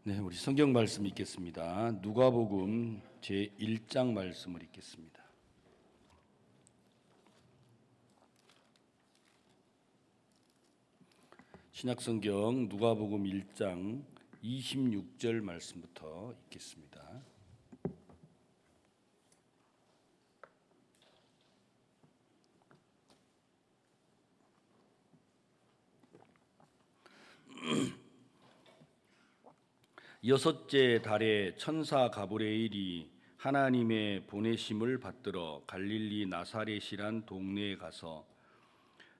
네, 우리 성경 말씀 읽겠습니다. 누가복음 제1장 말씀을 읽겠습니다. 신약성경 누가복음 1장 26절 말씀부터 읽겠습니다. 여섯째 달에 천사 가브리엘이 하나님의 보내심을 받들어 갈릴리 나사렛이란 동네에 가서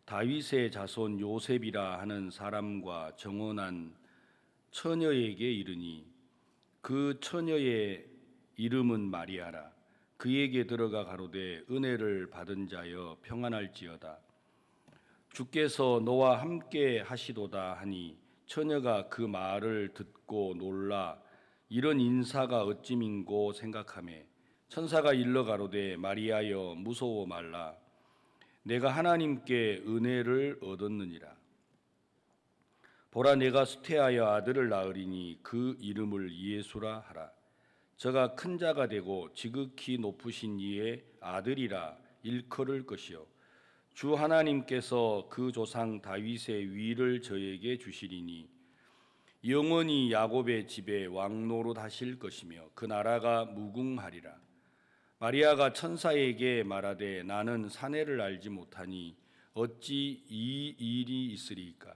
다윗의 자손 요셉이라 하는 사람과 정혼한 처녀에게 이르니 그 처녀의 이름은 마리아라. 그에게 들어가 가로되 은혜를 받은 자여 평안할지어다. 주께서 너와 함께 하시도다 하니 처녀가 그 말을 듣고 놀라 이런 인사가 어찌민고 생각하매 천사가 일러 가로되 마리아여 무서워 말라. 내가 하나님께 은혜를 얻었느니라. 보라 내가 수태하여 아들을 낳으리니 그 이름을 예수라 하라. 저가 큰 자가 되고 지극히 높으신 이의 아들이라 일컬을 것이요 주 하나님께서 그 조상 다윗의 위를 저에게 주시리니 영원히 야곱의 집에 왕노릇 하실 것이며 그 나라가 무궁하리라. 마리아가 천사에게 말하되 나는 사내를 알지 못하니 어찌 이 일이 있으리이까.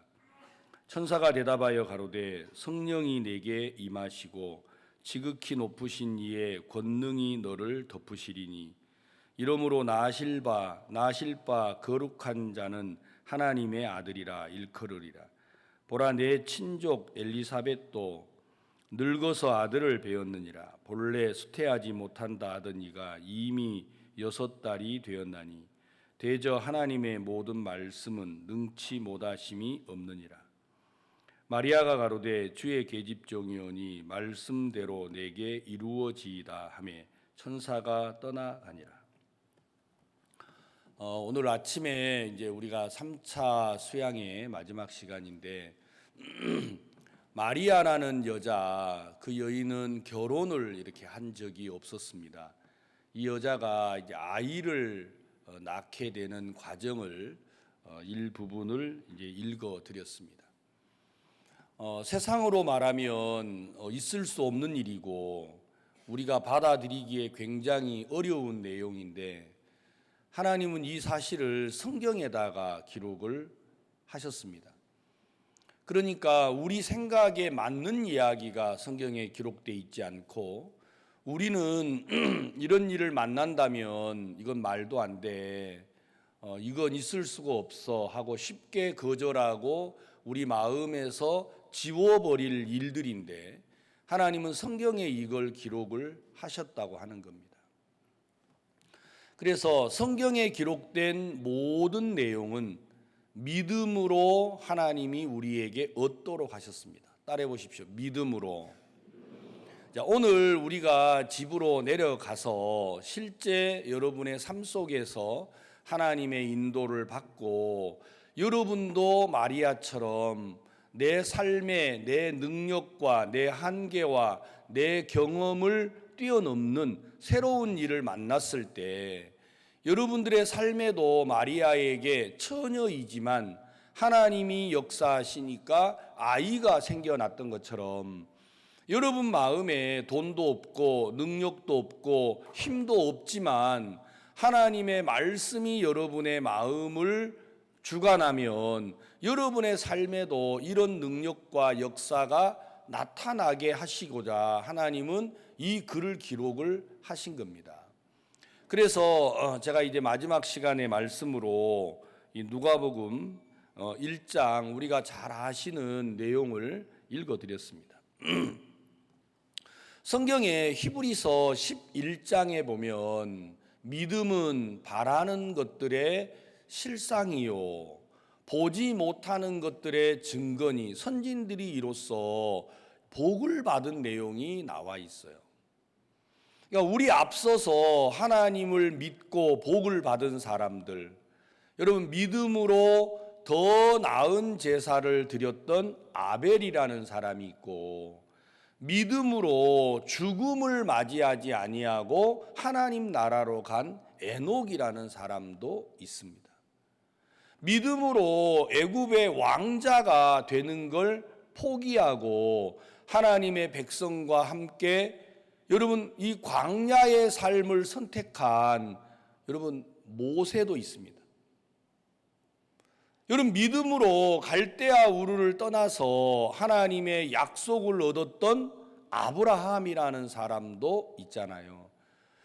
천사가 대답하여 가로되 성령이 내게 임하시고 지극히 높으신 이의 권능이 너를 덮으시리니 이러므로 나실 바 거룩한 자는 하나님의 아들이라 일컬으리라. 보라 내 친족 엘리사벳도 늙어서 아들을 배었느니라. 본래 수태하지 못한다 하던 이가 이미 6달이 되었나니 대저 하나님의 모든 말씀은 능치 못하심이 없느니라. 마리아가 가로되 주의 계집종이오니 말씀대로 내게 이루어지이다 하매 천사가 떠나가니라. 오늘 아침에 이제 우리가 3차 수양의 마지막 시간인데 마리아라는 여자, 그 여인은 결혼을 이렇게 한 적이 없었습니다. 이 여자가 이제 아이를 낳게 되는 과정을 일부분을 이제 읽어 드렸습니다. 세상으로 말하면 있을 수 없는 일이고 우리가 받아들이기에 굉장히 어려운 내용인데 하나님은 이 사실을 성경에다가 기록을 하셨습니다. 그러니까 우리 생각에 맞는 이야기가 성경에 기록되어 있지 않고 우리는 이런 일을 만난다면 이건 말도 안 돼, 이건 있을 수가 없어 하고 쉽게 거절하고 우리 마음에서 지워버릴 일들인데 하나님은 성경에 이걸 기록을 하셨다고 하는 겁니다. 그래서 성경에 기록된 모든 내용은 믿음으로 하나님이 우리에게 얻도록 하셨습니다. 따라해 보십시오. 믿음으로. 자, 오늘 우리가 집으로 내려가서 실제 여러분의 삶 속에서 하나님의 인도를 받고 여러분도 마리아처럼 내 삶의 내 능력과 내 한계와 내 경험을 뛰어넘는 새로운 일을 만났을 때 여러분들의 삶에도 마리아에게 처녀이지만 하나님이 역사하시니까 아이가 생겨났던 것처럼 여러분 마음에 돈도 없고 능력도 없고 힘도 없지만 하나님의 말씀이 여러분의 마음을 주관하면 여러분의 삶에도 이런 능력과 역사가 나타나게 하시고자 하나님은 이 글을 기록을 하신 겁니다. 그래서 제가 이제 마지막 시간의 말씀으로 이 누가복음 1장 우리가 잘 아시는 내용을 읽어드렸습니다. 성경의 히브리서 11장에 보면 믿음은 바라는 것들의 실상이요 보지 못하는 것들의 증거니 선진들이 이로써 복을 받은 내용이 나와 있어요. 그러니까 우리 앞서서 하나님을 믿고 복을 받은 사람들, 여러분 믿음으로 더 나은 제사를 드렸던 아벨이라는 사람이 있고 믿음으로 죽음을 맞이하지 아니하고 하나님 나라로 간 에녹이라는 사람도 있습니다. 믿음으로 애굽의 왕자가 되는 걸 포기하고 하나님의 백성과 함께 여러분 이 광야의 삶을 선택한 여러분 모세도 있습니다. 여러분 믿음으로 갈대아 우르를 떠나서 하나님의 약속을 얻었던 아브라함이라는 사람도 있잖아요.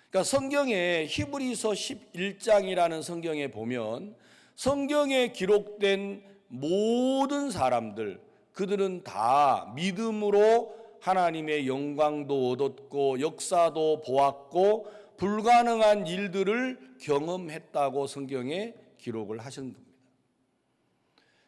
그러니까 성경에 히브리서 11장이라는 성경에 보면 성경에 기록된 모든 사람들 그들은 다 믿음으로 하나님의 영광도 얻었고 역사도 보았고 불가능한 일들을 경험했다고 성경에 기록을 하신 겁니다.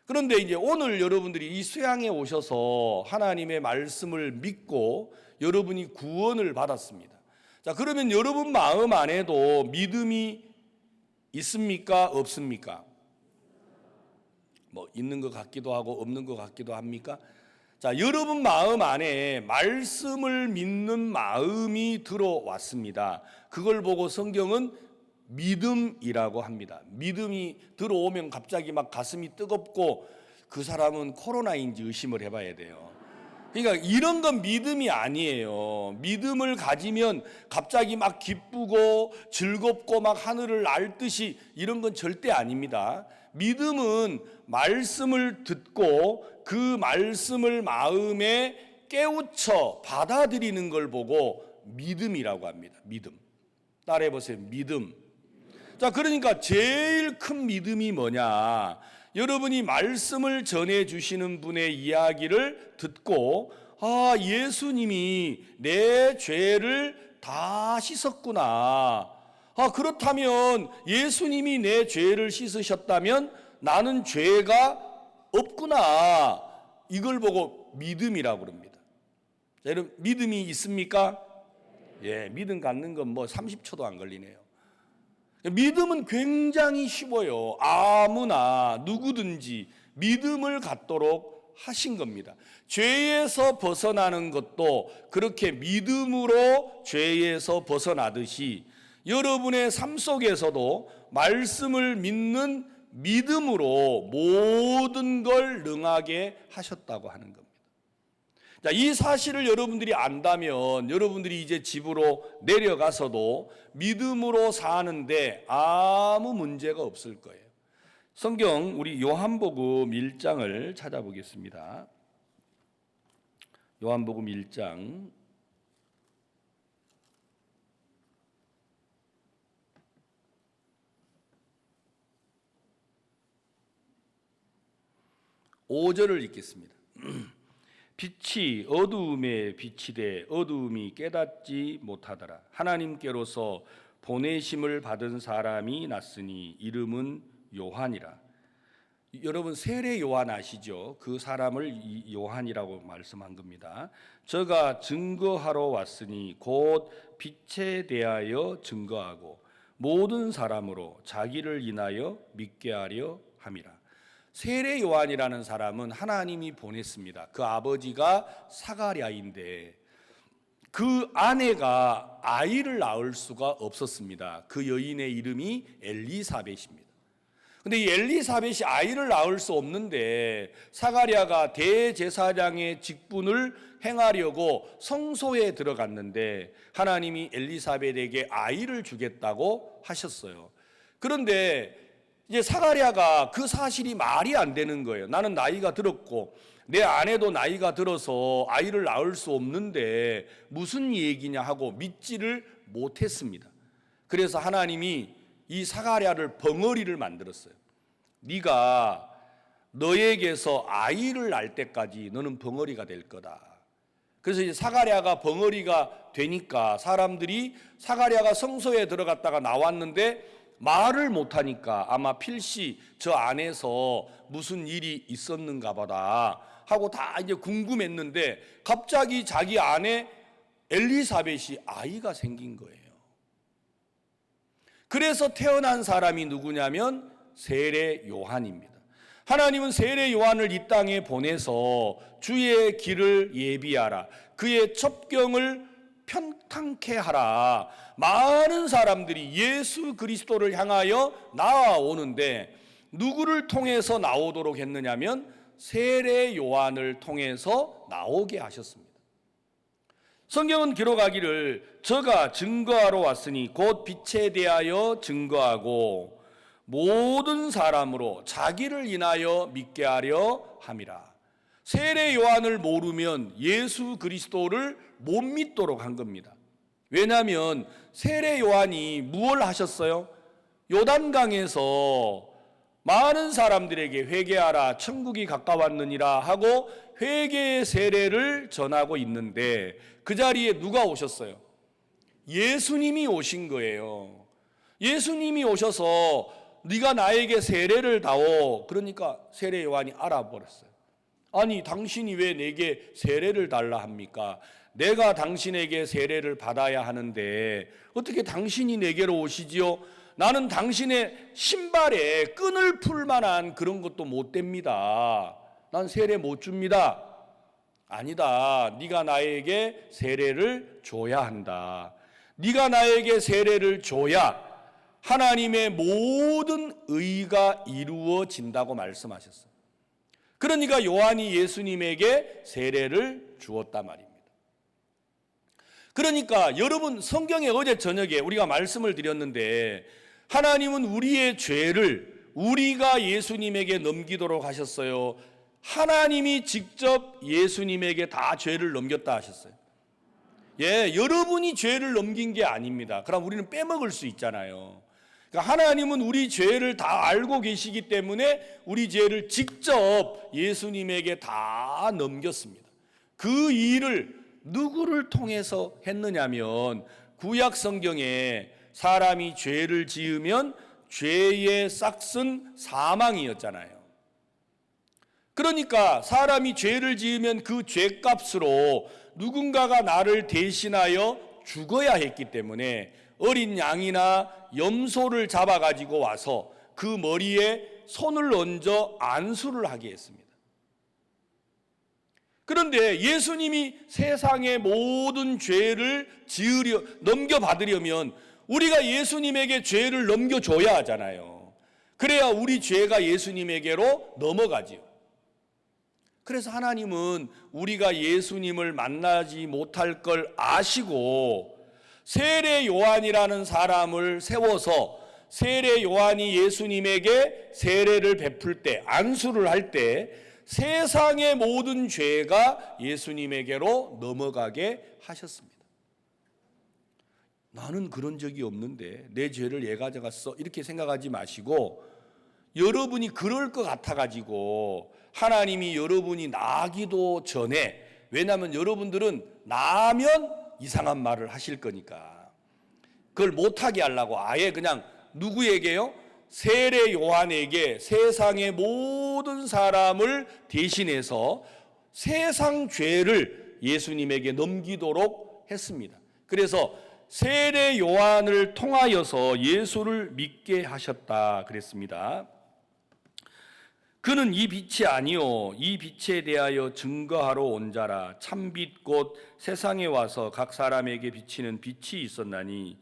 그런데 이제 오늘 여러분들이 이 수양에 오셔서 하나님의 말씀을 믿고 여러분이 구원을 받았습니다. 자, 그러면 여러분 마음 안에도 믿음이 있습니까? 없습니까? 뭐 있는 것 같기도 하고 없는 것 같기도 합니까? 자, 여러분 마음 안에 말씀을 믿는 마음이 들어왔습니다. 그걸 보고 성경은 믿음이라고 합니다. 믿음이 들어오면 갑자기 막 가슴이 뜨겁고 그 사람은 코로나인지 의심을 해봐야 돼요. 그러니까 이런 건 믿음이 아니에요. 믿음을 가지면 갑자기 막 기쁘고 즐겁고 막 하늘을 날 듯이 이런 건 절대 아닙니다. 믿음은 말씀을 듣고 그 말씀을 마음에 깨우쳐 받아들이는 걸 보고 믿음이라고 합니다. 믿음. 따라해 보세요. 믿음. 자, 그러니까 제일 큰 믿음이 뭐냐? 여러분이 말씀을 전해 주시는 분의 이야기를 듣고 예수님이 내 죄를 다 씻었구나. 그렇다면 예수님이 내 죄를 씻으셨다면 나는 죄가 없구나. 이걸 보고 믿음이라고 그럽니다. 자, 여러분 믿음이 있습니까? 예, 믿음 갖는 건 뭐 30초도 안 걸리네요. 믿음은 굉장히 쉬워요. 아무나 누구든지 믿음을 갖도록 하신 겁니다. 죄에서 벗어나는 것도 그렇게 믿음으로 죄에서 벗어나듯이 여러분의 삶 속에서도 말씀을 믿는 믿음으로 모든 걸 능하게 하셨다고 하는 겁니다. 자, 이 사실을 여러분들이 안다면 여러분들이 이제 집으로 내려가서도 믿음으로 사는데 아무 문제가 없을 거예요. 성경 우리 요한복음 1장을 찾아보겠습니다. 요한복음 1장 5절을 읽겠습니다. 빛이 어두움에 비치되 어두움이 깨닫지 못하더라. 하나님께로서 보내심을 받은 사람이 났으니 이름은 요한이라. 여러분 세례 요한 아시죠? 그 사람을 요한이라고 말씀한 겁니다. 저가 증거하러 왔으니 곧 빛에 대하여 증거하고 모든 사람으로 자기를 인하여 믿게 하려 함이라. 세례 요한이라는 사람은 하나님이 보냈습니다. 그 아버지가 사가랴인데 그 아내가 아이를 낳을 수가 없었습니다. 그 여인의 이름이 엘리사벳입니다. 근데 이 엘리사벳이 아이를 낳을 수 없는데 사가랴가 대제사장의 직분을 행하려고 성소에 들어갔는데 하나님이 엘리사벳에게 아이를 주겠다고 하셨어요. 그런데 이제 사가랴가 그 사실이 말이 안 되는 거예요. 나는 나이가 들었고 내 아내도 나이가 들어서 아이를 낳을 수 없는데 무슨 얘기냐 하고 믿지를 못했습니다. 그래서 하나님이 이 사가랴를 벙어리를 만들었어요. 네가 너에게서 아이를 낳을 때까지 너는 벙어리가 될 거다. 그래서 이제 사가랴가 벙어리가 되니까 사람들이 사가랴가 성소에 들어갔다가 나왔는데 말을 못하니까 아마 필시 저 안에서 무슨 일이 있었는가 보다 하고 다 이제 궁금했는데 갑자기 자기 아내 엘리사벳이 아이가 생긴 거예요. 그래서 태어난 사람이 누구냐면 세례 요한입니다. 하나님은 세례 요한을 이 땅에 보내서 주의 길을 예비하라, 그의 첩경을 편탕케 하라. 많은 사람들이 예수 그리스도를 향하여 나아오는데 누구를 통해서 나오도록 했느냐면 세례 요한을 통해서 나오게 하셨습니다. 성경은 기록하기를 저가 증거하러 왔으니 곧 빛에 대하여 증거하고 모든 사람으로 자기를 인하여 믿게 하려 함이라. 세례 요한을 모르면 예수 그리스도를 못 믿도록 한 겁니다. 왜냐하면 세례 요한이 무엇을 하셨어요? 요단강에서 많은 사람들에게 회개하라, 천국이 가까웠느니라 하고 회개의 세례를 전하고 있는데 그 자리에 누가 오셨어요? 예수님이 오신 거예요. 예수님이 오셔서 네가 나에게 세례를 다오. 그러니까 세례 요한이 알아버렸어요. 아니, 당신이 왜 내게 세례를 달라 합니까? 내가 당신에게 세례를 받아야 하는데 어떻게 당신이 내게로 오시지요? 나는 당신의 신발에 끈을 풀 만한 그런 것도 못 됩니다. 난 세례 못 줍니다. 아니다. 네가 나에게 세례를 줘야 한다. 네가 나에게 세례를 줘야 하나님의 모든 의가 이루어진다고 말씀하셨어요. 그러니까 요한이 예수님에게 세례를 주었단 말입니다. 그러니까 여러분, 성경에 어제 저녁에 우리가 말씀을 드렸는데 하나님은 우리의 죄를 우리가 예수님에게 넘기도록 하셨어요? 하나님이 직접 예수님에게 다 죄를 넘겼다 하셨어요? 예, 여러분이 죄를 넘긴 게 아닙니다. 그럼 우리는 빼먹을 수 있잖아요. 그러니까 하나님은 우리 죄를 다 알고 계시기 때문에 우리 죄를 직접 예수님에게 다 넘겼습니다. 그 일을 누구를 통해서 했느냐면 구약 성경에 사람이 죄를 지으면 죄의 싹은 사망이었잖아요. 그러니까 사람이 죄를 지으면 그 죄값으로 누군가가 나를 대신하여 죽어야 했기 때문에 어린 양이나 염소를 잡아가지고 와서 그 머리에 손을 얹어 안수를 하게 했습니다. 그런데 예수님이 세상의 모든 죄를 넘겨받으려면 우리가 예수님에게 죄를 넘겨줘야 하잖아요. 그래야 우리 죄가 예수님에게로 넘어가지요. 그래서 하나님은 우리가 예수님을 만나지 못할 걸 아시고 세례 요한이라는 사람을 세워서 세례 요한이 예수님에게 세례를 베풀 때, 안수를 할 때 세상의 모든 죄가 예수님에게로 넘어가게 하셨습니다. 나는 그런 적이 없는데 내 죄를 얘 가져갔어, 이렇게 생각하지 마시고 여러분이 그럴 것 같아가지고 하나님이 여러분이 나기도 전에, 왜냐하면 여러분들은 나면 이상한 말을 하실 거니까 그걸 못하게 하려고 아예 그냥 누구에게요? 세례 요한에게 세상의 모든 사람을 대신해서 세상 죄를 예수님에게 넘기도록 했습니다. 그래서 세례 요한을 통하여서 예수를 믿게 하셨다 그랬습니다. 그는 이 빛이 아니요 이 빛에 대하여 증거하러 온 자라. 참빛 곧 세상에 와서 각 사람에게 비치는 빛이 있었나니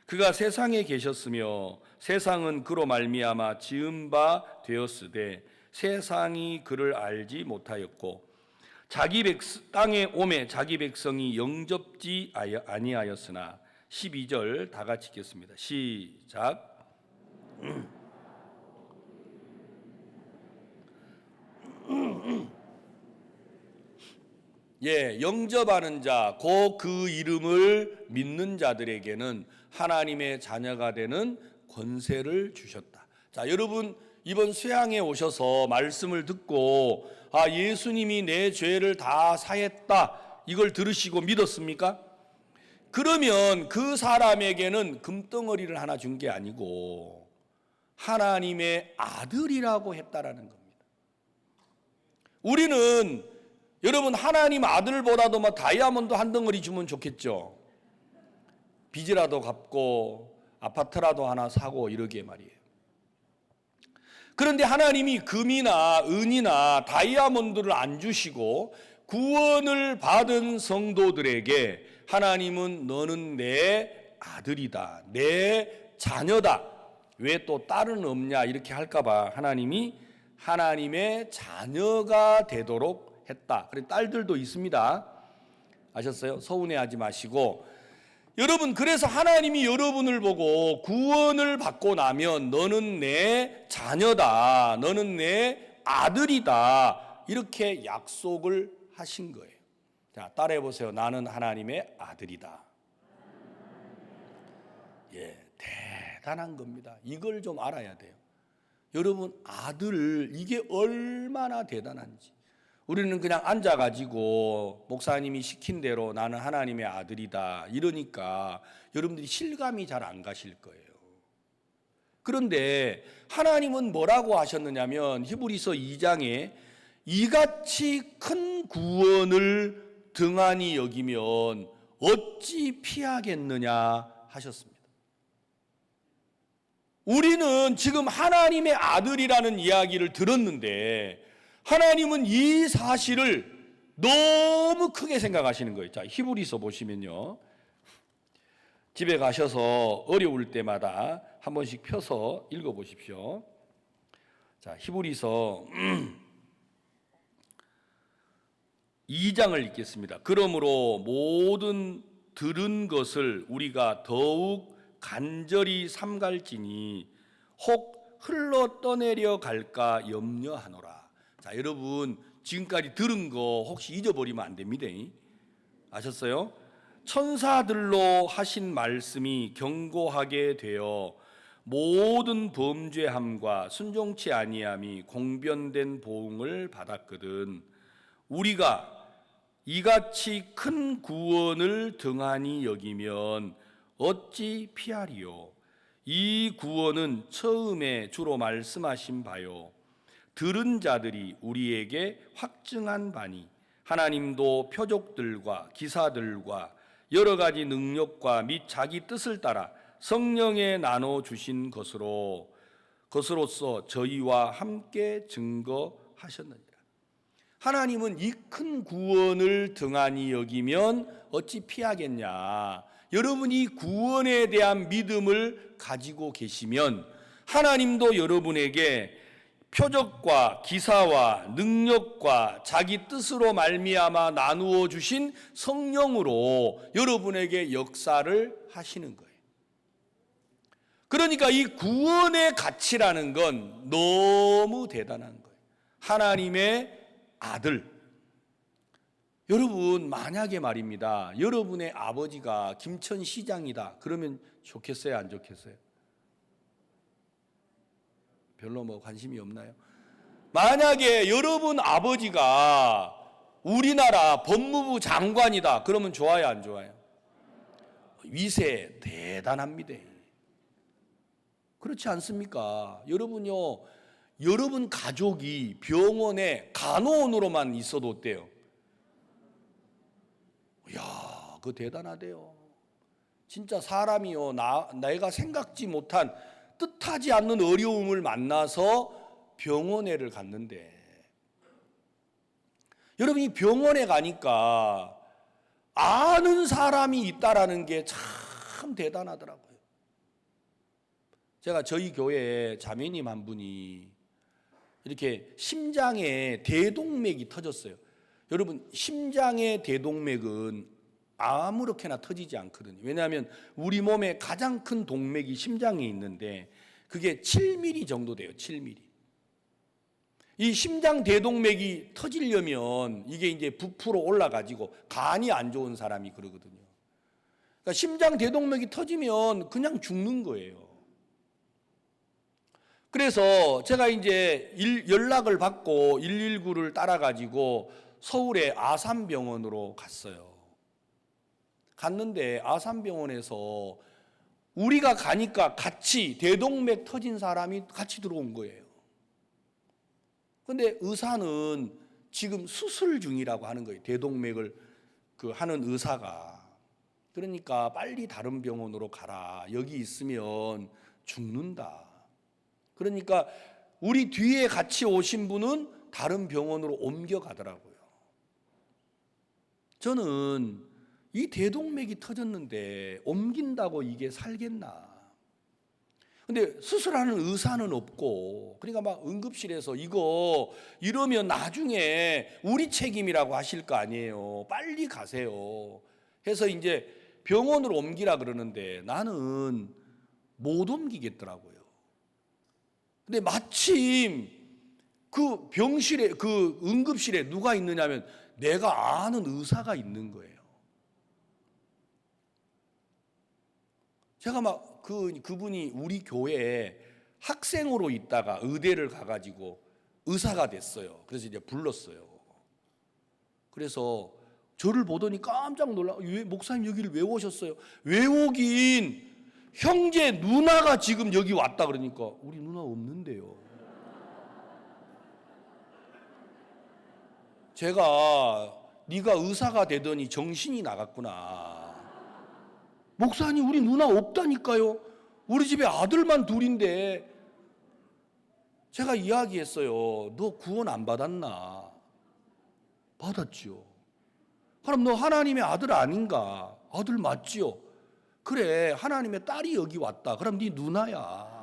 그가 세상에 계셨으며 세상은 그로 말미암아 지은 바 되었으되 세상이 그를 알지 못하였고 땅에 오매 자기 백성이 영접지 아니하였으나. 12절 다 같이 읽겠습니다. 시작. 예, 영접하는 자, 곧 그 이름을 믿는 자들에게는 하나님의 자녀가 되는 권세를 주셨다. 자, 여러분 이번 수양에 오셔서 말씀을 듣고 예수님이 내 죄를 다 사했다, 이걸 들으시고 믿었습니까? 그러면 그 사람에게는 금덩어리를 하나 준 게 아니고 하나님의 아들이라고 했다라는 겁니다. 우리는 여러분 하나님 아들보다도 다이아몬드 한 덩어리 주면 좋겠죠. 빚이라도 갚고 아파트라도 하나 사고 이러게 말이에요. 그런데 하나님이 금이나 은이나 다이아몬드를 안 주시고 구원을 받은 성도들에게 하나님은 너는 내 아들이다, 내 자녀다. 왜 또 딸은 없냐 이렇게 할까봐 하나님이 하나님의 자녀가 되도록 했다. 그래 딸들도 있습니다. 아셨어요? 서운해하지 마시고. 여러분, 그래서 하나님이 여러분을 보고 구원을 받고 나면 너는 내 자녀다, 너는 내 아들이다 이렇게 약속을 하신 거예요. 자, 따라해 보세요. 나는 하나님의 아들이다. 예, 대단한 겁니다. 이걸 좀 알아야 돼요. 여러분, 아들, 이게 얼마나 대단한지. 우리는 그냥 앉아가지고 목사님이 시킨 대로 나는 하나님의 아들이다 이러니까 여러분들이 실감이 잘 안 가실 거예요. 그런데 하나님은 뭐라고 하셨느냐면 히브리서 2장에 이같이 큰 구원을 등한히 여기면 어찌 피하겠느냐 하셨습니다. 우리는 지금 하나님의 아들이라는 이야기를 들었는데 하나님은 이 사실을 너무 크게 생각하시는 거예요. 자, 히브리서 보시면요. 집에 가셔서 어려울 때마다 한 번씩 펴서 읽어보십시오. 자, 히브리서 2장을 읽겠습니다. 그러므로 모든 들은 것을 우리가 더욱 간절히 삼갈지니 혹 흘러 떠내려 갈까 염려하노라. 자, 여러분 지금까지 들은 거 혹시 잊어버리면 안 됩니다. 아셨어요? 천사들로 하신 말씀이 경고하게 되어 모든 범죄함과 순종치 아니함이 공변된 보응을 받았거든. 우리가 이같이 큰 구원을 등한히 여기면 어찌 피하리요? 이 구원은 처음에 주로 말씀하신 바요 들은 자들이 우리에게 확증한 바니 하나님도 표적들과 기사들과 여러 가지 능력과 및 자기 뜻을 따라 성령에 나눠 주신 것으로서 저희와 함께 증거하셨느니라. 하나님은 이 큰 구원을 등한히 여기면 어찌 피하겠냐. 여러분이 구원에 대한 믿음을 가지고 계시면 하나님도 여러분에게 표적과 기사와 능력과 자기 뜻으로 말미암아 나누어 주신 성령으로 여러분에게 역사를 하시는 거예요. 그러니까 이 구원의 가치라는 건 너무 대단한 거예요. 하나님의 아들. 여러분, 만약에 말입니다. 여러분의 아버지가 김천시장이다. 그러면 좋겠어요, 안 좋겠어요? 별로 뭐 관심이 없나요? 만약에 여러분 아버지가 우리나라 법무부 장관이다. 그러면 좋아요, 안 좋아요? 위세 대단합니다. 그렇지 않습니까? 여러분요, 여러분 가족이 병원에 간호원으로만 있어도 어때요? 이야, 그거 대단하대요. 진짜 사람이요, 내가 생각지 못한 뜻하지 않는 어려움을 만나서 병원에를 갔는데, 여러분이 병원에 가니까 아는 사람이 있다라는 게 참 대단하더라고요. 제가 저희 교회에 자매님 한 분이 이렇게 심장에 대동맥이 터졌어요. 여러분, 심장의 대동맥은 아무렇게나 터지지 않거든요. 왜냐하면 우리 몸에 가장 큰 동맥이 심장에 있는데 그게 7mm 정도 돼요. 7mm. 이 심장 대동맥이 터지려면 이게 이제 부풀어 올라가지고 간이 안 좋은 사람이 그러거든요. 그러니까 심장 대동맥이 터지면 그냥 죽는 거예요. 그래서 제가 이제 연락을 받고 119를 따라가지고 서울의 아산병원으로 갔어요. 갔는데 아산병원에서 우리가 가니까 같이 대동맥 터진 사람이 같이 들어온 거예요. 근데 의사는 지금 수술 중이라고 하는 거예요. 대동맥을 하는 의사가. 그러니까 빨리 다른 병원으로 가라. 여기 있으면 죽는다. 그러니까 우리 뒤에 같이 오신 분은 다른 병원으로 옮겨가더라고요. 저는 이 대동맥이 터졌는데 옮긴다고 이게 살겠나. 근데 수술하는 의사는 없고, 그러니까 막 응급실에서 이거 이러면 나중에 우리 책임이라고 하실 거 아니에요. 빨리 가세요 해서 이제 병원으로 옮기라 그러는데 나는 못 옮기겠더라고요. 근데 마침 그 병실에, 그 응급실에 누가 있느냐면 내가 아는 의사가 있는 거예요. 제가 막 그분이 우리 교회에 학생으로 있다가 의대를 가가지고 의사가 됐어요. 그래서 이제 불렀어요. 그래서 저를 보더니 깜짝 놀라. 왜 목사님 여기를 왜 오셨어요? 왜 오긴, 형제 누나가 지금 여기 왔다 그러니까 우리 누나 없는데요. 제가 네가 의사가 되더니 정신이 나갔구나. 목사님 우리 누나 없다니까요. 우리 집에 아들만 둘인데. 제가 이야기했어요. 너 구원 안 받았나? 받았지요. 그럼 너 하나님의 아들 아닌가? 아들 맞지요. 그래, 하나님의 딸이 여기 왔다. 그럼 네 누나야.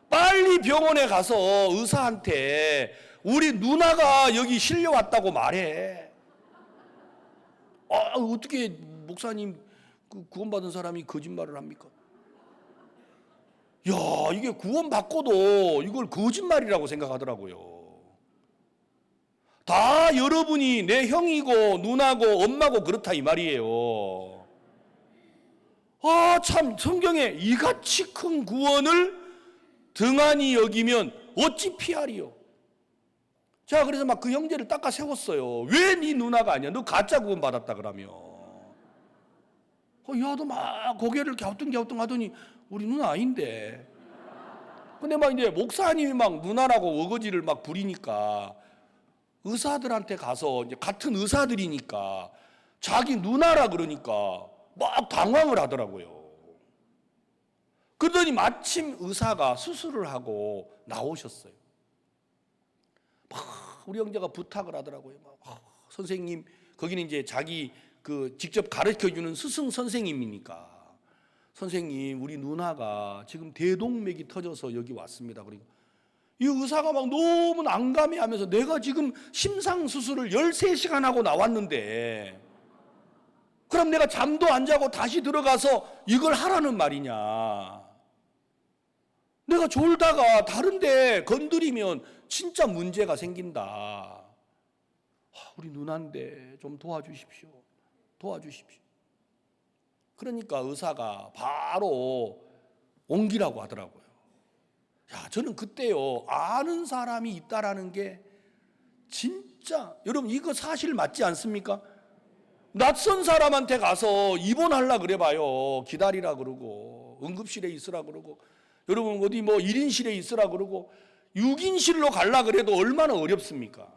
빨리 병원에 가서 의사한테 우리 누나가 여기 실려왔다고 말해. 어떻게 목사님 구원받은 사람이 거짓말을 합니까? 야, 이게 구원받고도 이걸 거짓말이라고 생각하더라고요. 다 여러분이 내 형이고 누나고 엄마고 그렇다 이 말이에요. 참 성경에 이같이 큰 구원을 등한히 여기면 어찌 피하리요. 자, 그래서 막 그 형제를 닦아 세웠어요. 왜 네 누나가 아니야? 너 가짜 구원 받았다 그러며. 야도 막 고개를 갸우뚱갸우뚱 하더니 우리 누나 아닌데. 근데 막 이제 목사님이 막 누나라고 어거지를 막 부리니까 의사들한테 가서 이제 같은 의사들이니까 자기 누나라 그러니까 막 당황을 하더라고요. 그러더니 마침 의사가 수술을 하고 나오셨어요. 막 우리 형제가 부탁을 하더라고요. 선생님, 거기는 이제 자기 직접 가르쳐 주는 스승 선생님이니까, 선생님 우리 누나가 지금 대동맥이 터져서 여기 왔습니다. 그러니까 이 의사가 막 너무 난감해하면서 내가 지금 심상수술을 13시간 하고 나왔는데 그럼 내가 잠도 안 자고 다시 들어가서 이걸 하라는 말이냐. 내가 졸다가 다른데 건드리면 진짜 문제가 생긴다. 우리 누나인데 좀 도와주십시오. 도와주십시오. 그러니까 의사가 바로 옮기라고 하더라고요. 저는 그때요, 아는 사람이 있다라는 게 진짜, 여러분 이거 사실 맞지 않습니까? 낯선 사람한테 가서 입원하려 그래 봐요. 기다리라 그러고 응급실에 있으라 그러고, 여러분 어디 뭐 1인실에 있으라 그러고 6인실로 갈라 그래도 얼마나 어렵습니까?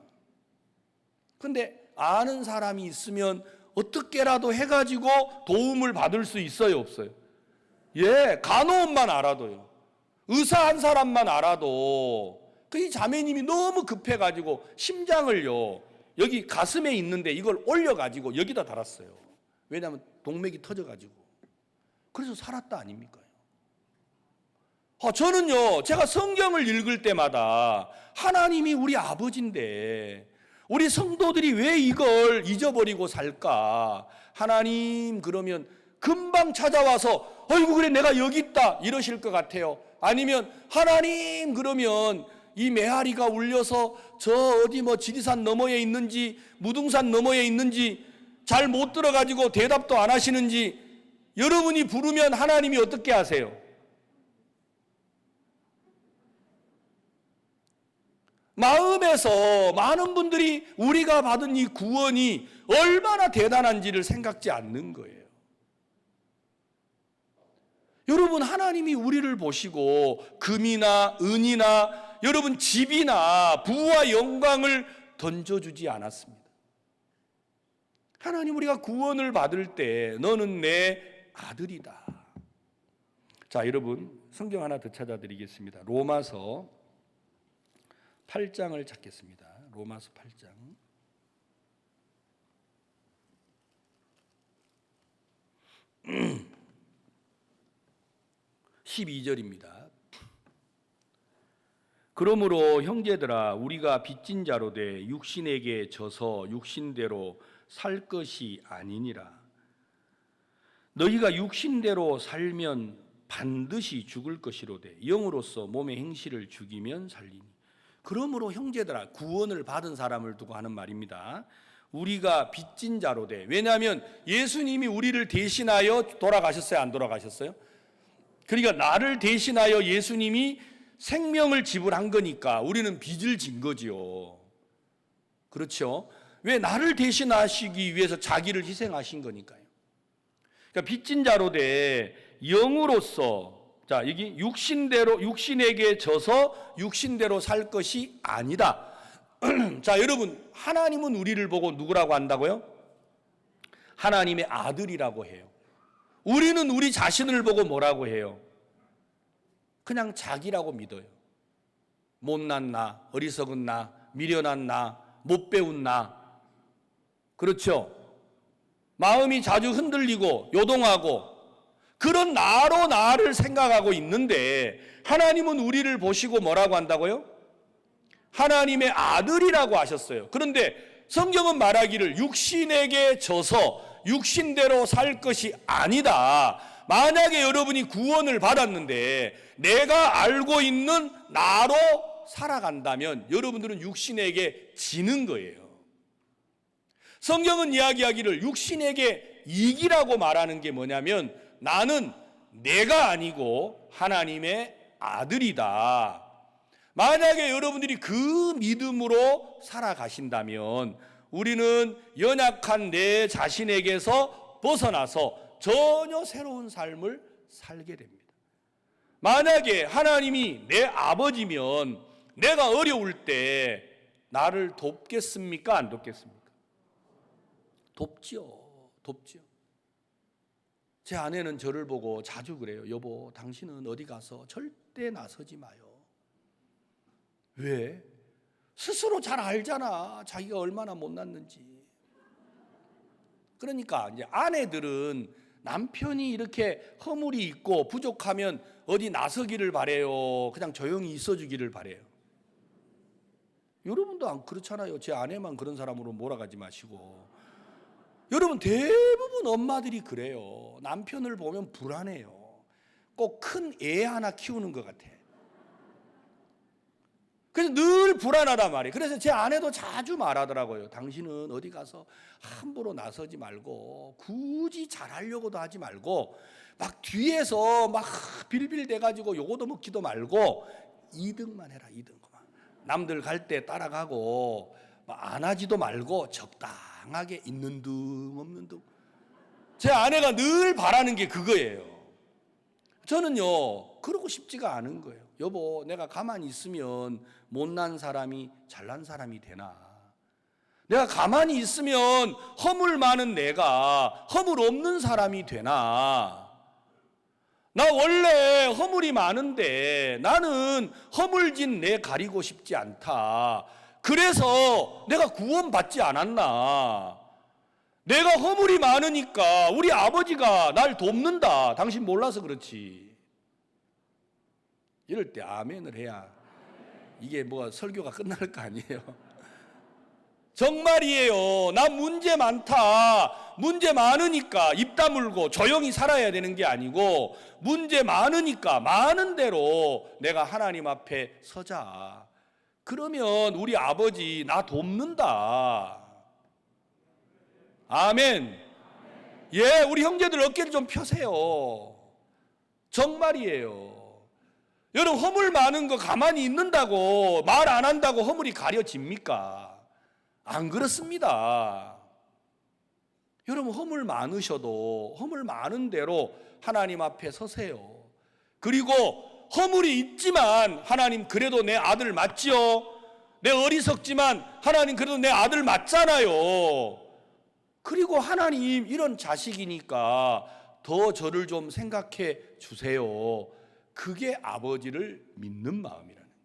근데 아는 사람이 있으면 어떻게라도 해가지고 도움을 받을 수 있어요, 없어요? 예, 간호원만 알아도요, 의사 한 사람만 알아도 이 자매님이 너무 급해가지고 심장을요 여기 가슴에 있는데 이걸 올려가지고 여기다 달았어요. 왜냐하면 동맥이 터져가지고. 그래서 살았다 아닙니까? 저는요, 제가 성경을 읽을 때마다 하나님이 우리 아버지인데 우리 성도들이 왜 이걸 잊어버리고 살까? 하나님 그러면 금방 찾아와서 어이구 그래 내가 여기 있다 이러실 것 같아요. 아니면 하나님 그러면 이 메아리가 울려서 저 어디 뭐 지리산 너머에 있는지 무등산 너머에 있는지 잘 못 들어가지고 대답도 안 하시는지 여러분이 부르면 하나님이 어떻게 하세요? 마음에서 많은 분들이 우리가 받은 이 구원이 얼마나 대단한지를 생각지 않는 거예요. 여러분, 하나님이 우리를 보시고 금이나 은이나 여러분 집이나 부와 영광을 던져주지 않았습니다. 하나님, 우리가 구원을 받을 때 너는 내 아들이다, 자, 여러분 성경 하나 더 찾아드리겠습니다. 로마서 8장을 찾겠습니다. 로마서 8장. 12절입니다. 그러므로 형제들아 우리가 빚진 자로 돼 육신에게 져서 육신대로 살 것이 아니니라. 너희가 육신대로 살면 반드시 죽을 것이로되 영으로서 몸의 행실을 죽이면 살리니. 그러므로 형제들아, 구원을 받은 사람을 두고 하는 말입니다. 우리가 빚진 자로 돼. 왜냐하면 예수님이 우리를 대신하여 돌아가셨어요, 안 돌아가셨어요? 그러니까 나를 대신하여 예수님이 생명을 지불한 거니까 우리는 빚을 진 거지요. 그렇죠? 왜? 나를 대신하시기 위해서 자기를 희생하신 거니까요. 그러니까 빚진 자로 돼 영으로서, 자, 여기 육신에게 져서 육신대로 살 것이 아니다. 자, 여러분, 하나님은 우리를 보고 누구라고 한다고요? 하나님의 아들이라고 해요. 우리는 우리 자신을 보고 뭐라고 해요? 그냥 자기라고 믿어요. 못난 나, 어리석은 나, 미련한 나, 못 배운 나. 그렇죠? 마음이 자주 흔들리고 요동하고 그런 나로 나를 생각하고 있는데, 하나님은 우리를 보시고 뭐라고 한다고요? 하나님의 아들이라고 하셨어요. 그런데 성경은 말하기를 육신에게 져서 육신대로 살 것이 아니다. 만약에 여러분이 구원을 받았는데 내가 알고 있는 나로 살아간다면 여러분들은 육신에게 지는 거예요. 성경은 이야기하기를 육신에게 이기라고 말하는 게 뭐냐면, 나는 내가 아니고 하나님의 아들이다. 만약에 여러분들이 그 믿음으로 살아가신다면 우리는 연약한 내 자신에게서 벗어나서 전혀 새로운 삶을 살게 됩니다. 만약에 하나님이 내 아버지면 내가 어려울 때 나를 돕겠습니까? 안 돕겠습니까? 돕지요. 제 아내는 저를 보고 자주 그래요. 여보, 당신은 어디 가서 절대 나서지 마요. 왜? 스스로 잘 알잖아. 자기가 얼마나 못났는지. 그러니까 이제 아내들은 남편이 이렇게 허물이 있고 부족하면 어디 나서기를 바래요. 그냥 조용히 있어주기를 바래요. 여러분도 안 그렇잖아요. 제 아내만 그런 사람으로 몰아가지 마시고. 여러분, 대부분 엄마들이 그래요. 남편을 보면 불안해요. 꼭 큰 애 하나 키우는 것 같아. 그래서 늘 불안하단 말이에요. 그래서 제 아내도 자주 말하더라고요. 당신은 어디 가서 함부로 나서지 말고, 굳이 잘하려고도 하지 말고, 막 뒤에서 막 빌빌대가지고 요거도 먹지도 말고 2등만 해라. 2등만. 남들 갈 때 따라가고 안 하지도 말고 적당하게 있는 둥 없는 둥. 제 아내가 늘 바라는 게 그거예요. 저는요, 그러고 싶지가 않은 거예요. 여보, 내가 가만히 있으면 못난 사람이 잘난 사람이 되나? 내가 가만히 있으면 허물 많은 내가 허물 없는 사람이 되나? 나 원래 허물이 많은데 나는 허물진 내 가리고 싶지 않다. 그래서 내가 구원받지 않았나? 내가 허물이 많으니까 우리 아버지가 날 돕는다. 당신 몰라서 그렇지. 이럴 때 아멘을 해야 이게 뭐 설교가 끝날 거 아니에요. 정말이에요. 나 문제 많다. 문제 많으니까 입 다물고 조용히 살아야 되는 게 아니고, 문제 많으니까 많은 대로 내가 하나님 앞에 서자. 그러면 우리 아버지 나 돕는다. 아멘. 예, 우리 형제들 어깨를 좀 펴세요. 정말이에요. 여러분, 허물 많은 거 가만히 있는다고, 말 안 한다고 허물이 가려집니까? 안 그렇습니다. 여러분, 허물 많으셔도 허물 많은 대로 하나님 앞에 서세요. 그리고 허물이 있지만 하나님 그래도 내 아들 맞지요? 내 어리석지만 하나님 그래도 내 아들 맞잖아요. 그리고 하나님 이런 자식이니까 더 저를 좀 생각해 주세요. 그게 아버지를 믿는 마음이라는 거예요.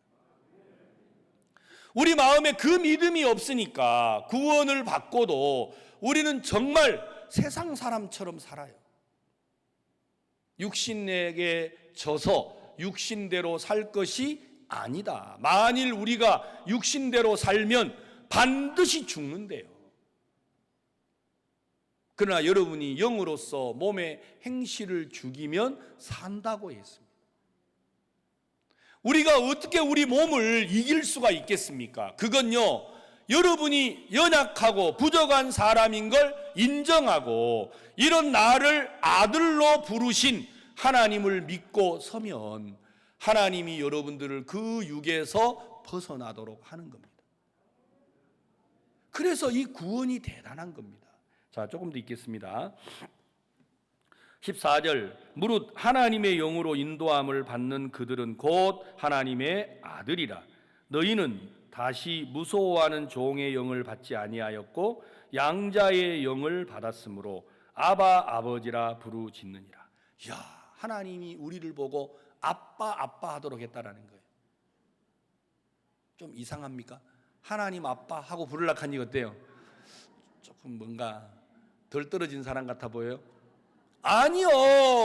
우리 마음에 그 믿음이 없으니까 구원을 받고도 우리는 정말 세상 사람처럼 살아요. 육신에게 져서 육신대로 살 것이 아니다. 만일 우리가 육신대로 살면 반드시 죽는데요. 그러나 여러분이 영으로서 몸의 행실을 죽이면 산다고 했습니다. 우리가 어떻게 우리 몸을 이길 수가 있겠습니까? 그건요, 여러분이 연약하고 부족한 사람인 걸 인정하고 이런 나를 아들로 부르신 하나님을 믿고 서면 하나님이 여러분들을 그 육에서 벗어나도록 하는 겁니다. 그래서 이 구원이 대단한 겁니다. 자, 조금 더 읽겠습니다. 14절, 무릇 하나님의 영으로 인도함을 받는 그들은 곧 하나님의 아들이라. 너희는 다시 무서워하는 종의 영을 받지 아니하였고 양자의 영을 받았으므로 아바 아버지라 부르짖느니라. 야, 하나님이 우리를 보고 아빠 아빠 하도록 했다라는 거예요. 좀 이상합니까? 하나님 아빠 하고 부르려고 하니 어때요? 조금 뭔가 덜 떨어진 사람 같아 보여요? 아니요,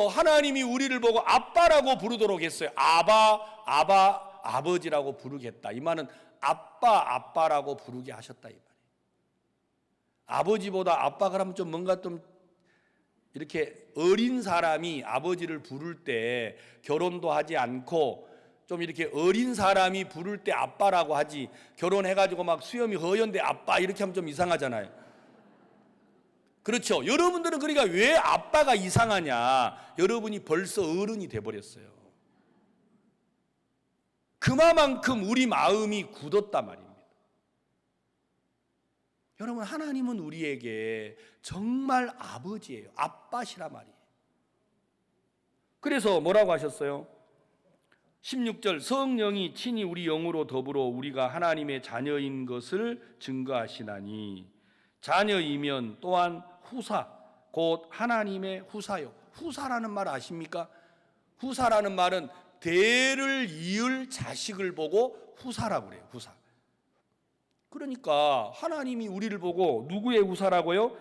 하나님이 우리를 보고 아빠라고 부르도록 했어요. 아바 아버지라고 부르겠다. 이 말은 아빠 아빠라고 부르게 하셨다 이 말이에요. 아버지보다 아빠 그러면 좀 뭔가 좀 이렇게 어린 사람이 아버지를 부를 때 결혼도 하지 않고 좀 이렇게 어린 사람이 부를 때 아빠라고 하지, 결혼해가지고 막 수염이 허연데 아빠 이렇게 하면 좀 이상하잖아요. 그렇죠. 여러분들은 그러니까 왜 아빠가 이상하냐? 여러분이 벌써 어른이 돼버렸어요. 그만큼 우리 마음이 굳었단 말입니다. 여러분, 하나님은 우리에게 정말 아버지예요. 아빠시란 말이에요. 그래서 뭐라고 하셨어요? 16절, 성령이 친히 우리 영으로 더불어 우리가 하나님의 자녀인 것을 증거하시나니 자녀이면 또한 후사 곧 하나님의 후사요. 후사라는 말 아십니까? 후사라는 말은 대를 이을 자식을 보고 후사라고 그래요. 후사. 그러니까 하나님이 우리를 보고 누구의 후사라고요?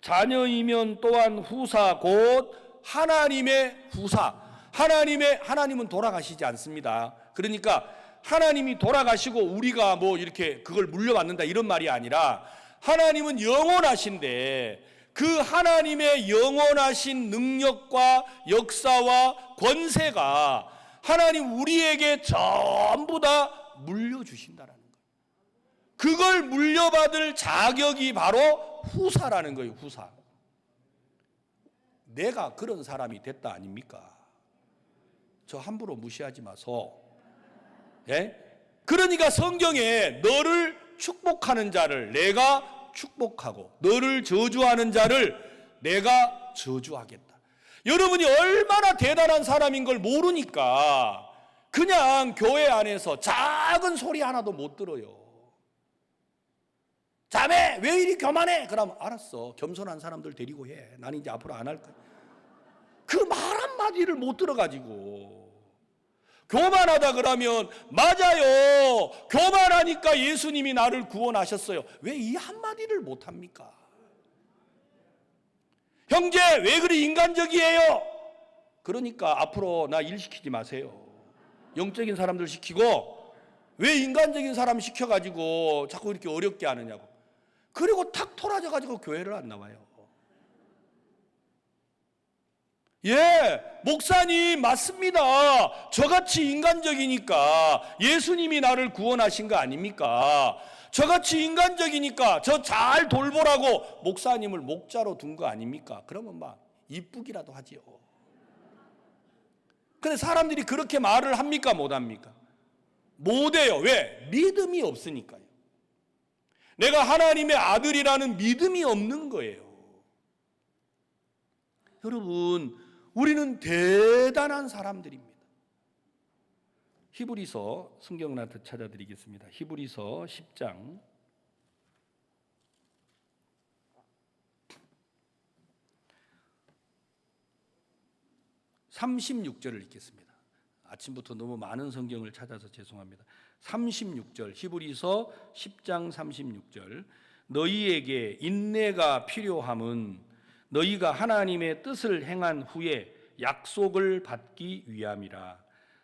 자녀이면 또한 후사 곧 하나님의 후사. 하나님은 돌아가시지 않습니다. 그러니까 하나님이 돌아가시고 우리가 뭐 이렇게 그걸 물려받는다 이런 말이 아니라 하나님은 영원하신데 그 하나님의 영원하신 능력과 역사와 권세가 하나님 우리에게 전부 다 물려주신다라는 거예요. 그걸 물려받을 자격이 바로 후사라는 거예요. 후사. 내가 그런 사람이 됐다 아닙니까? 저 함부로 무시하지 마소. 예? 그러니까 성경에 너를 축복하는 자를 내가 축복하고 너를 저주하는 자를 내가 저주하겠다. 여러분이 얼마나 대단한 사람인 걸 모르니까 그냥 교회 안에서 작은 소리 하나도 못 들어요. 자매 왜 이리 교만해? 그럼 알았어, 겸손한 사람들 데리고 해. 나는 이제 앞으로 안 할 거야. 그 말 한마디를 못 들어가지고 교만하다 그러면 맞아요, 교만하니까 예수님이 나를 구원하셨어요. 왜 이 한마디를 못합니까? 형제 왜 그리 인간적이에요? 그러니까 앞으로 나 일 시키지 마세요. 영적인 사람들 시키고 왜 인간적인 사람 시켜가지고 자꾸 이렇게 어렵게 하느냐고. 그리고 탁 토라져가지고 교회를 안 나와요. 예, 목사님 맞습니다. 저같이 인간적이니까 예수님이 나를 구원하신 거 아닙니까? 저같이 인간적이니까 저 잘 돌보라고 목사님을 목자로 둔 거 아닙니까? 그러면 막 이쁘기라도 하지요. 근데 사람들이 그렇게 말을 합니까? 못 합니까? 못해요. 왜? 믿음이 없으니까요. 내가 하나님의 아들이라는 믿음이 없는 거예요. 여러분, 우리는 대단한 사람들입니다. 히브리서 성경을 하나 더 찾아드리겠습니다. 히브리서 10장 36절을 읽겠습니다. 아침부터 너무 많은 성경을 찾아서 죄송합니다. 36절, 히브리서 10장 36절. 너희에게 인내가 필요함은 너희가 하나님의 뜻을 행한 후에 약속을 받기 위함이라.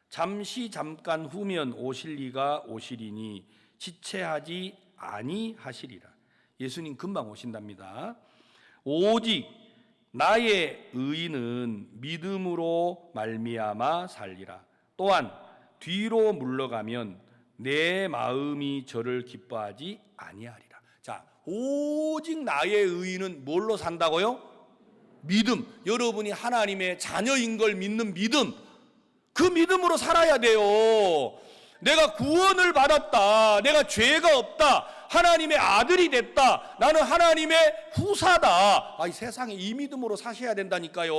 잠깐 후면 오실 이가 오시리니 지체하지 아니하시리라. 예수님 금방 오신답니다. 오직 나의 의인은 믿음으로 말미암아 살리라. 또한 뒤로 물러가면 내 마음이 저를 기뻐하지 아니하리라. 자, 오직 나의 의인은 뭘로 산다고요? 믿음. 여러분이 하나님의 자녀인 걸 믿는 믿음. 그 믿음으로 살아야 돼요. 내가 구원을 받았다. 내가 죄가 없다. 하나님의 아들이 됐다. 나는 하나님의 후사다. 이 세상에 이 믿음으로 사셔야 된다니까요.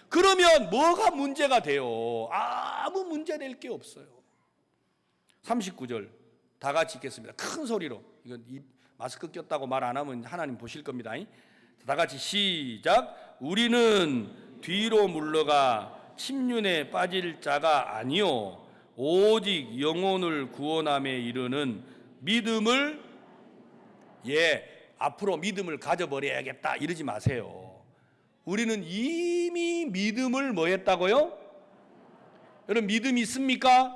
그러면 뭐가 문제가 돼요? 아무 문제 될 게 없어요. 39절 다 같이 읽겠습니다. 큰 소리로. 이건 마스크 꼈다고 말 안 하면 하나님 보실 겁니다. 다 같이 시작. 우리는 뒤로 물러가 침륜에 빠질 자가 아니요 오직 영혼을 구원함에 이르는 믿음을 앞으로 믿음을 가져버려야겠다 이러지 마세요. 우리는 이미 믿음을 뭐 했다고요? 여러분 믿음이 있습니까?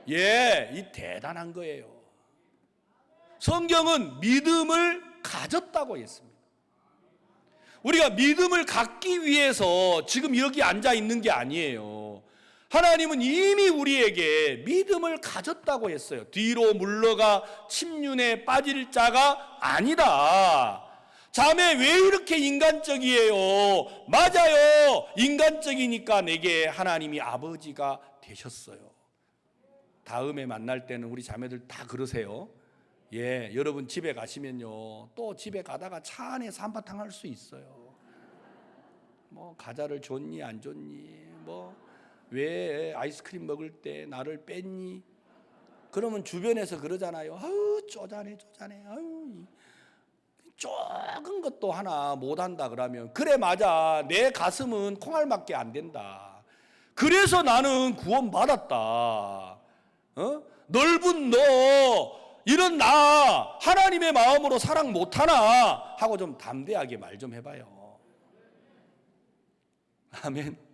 이 대단한 거예요. 성경은 믿음을 가졌다고 했습니다. 우리가 믿음을 갖기 위해서 지금 여기 앉아 있는 게 아니에요. 하나님은 이미 우리에게 믿음을 가졌다고 했어요. 뒤로 물러가 침륜에 빠질 자가 아니다. 자매 왜 이렇게 인간적이에요? 맞아요. 인간적이니까 내게 하나님이 아버지가 되셨어요. 다음에 만날 때는 우리 자매들 다 그러세요. 여러분 집에 가시면요, 또 집에 가다가 차 안에서 한바탕 할 수 있어요. 뭐 과자를 줬니 안 줬니, 뭐 왜 아이스크림 먹을 때 나를 뺐니? 그러면 주변에서 그러잖아요. 아유 쪼잔해. 아유 작은 것도 하나 못한다 그러면 그래 맞아. 내 가슴은 콩알밖에 안 된다. 그래서 나는 구원받았다. 넓은 너 이런 나 하나님의 마음으로 사랑 못하나 하고 좀 담대하게 말 좀 해봐요. 아멘.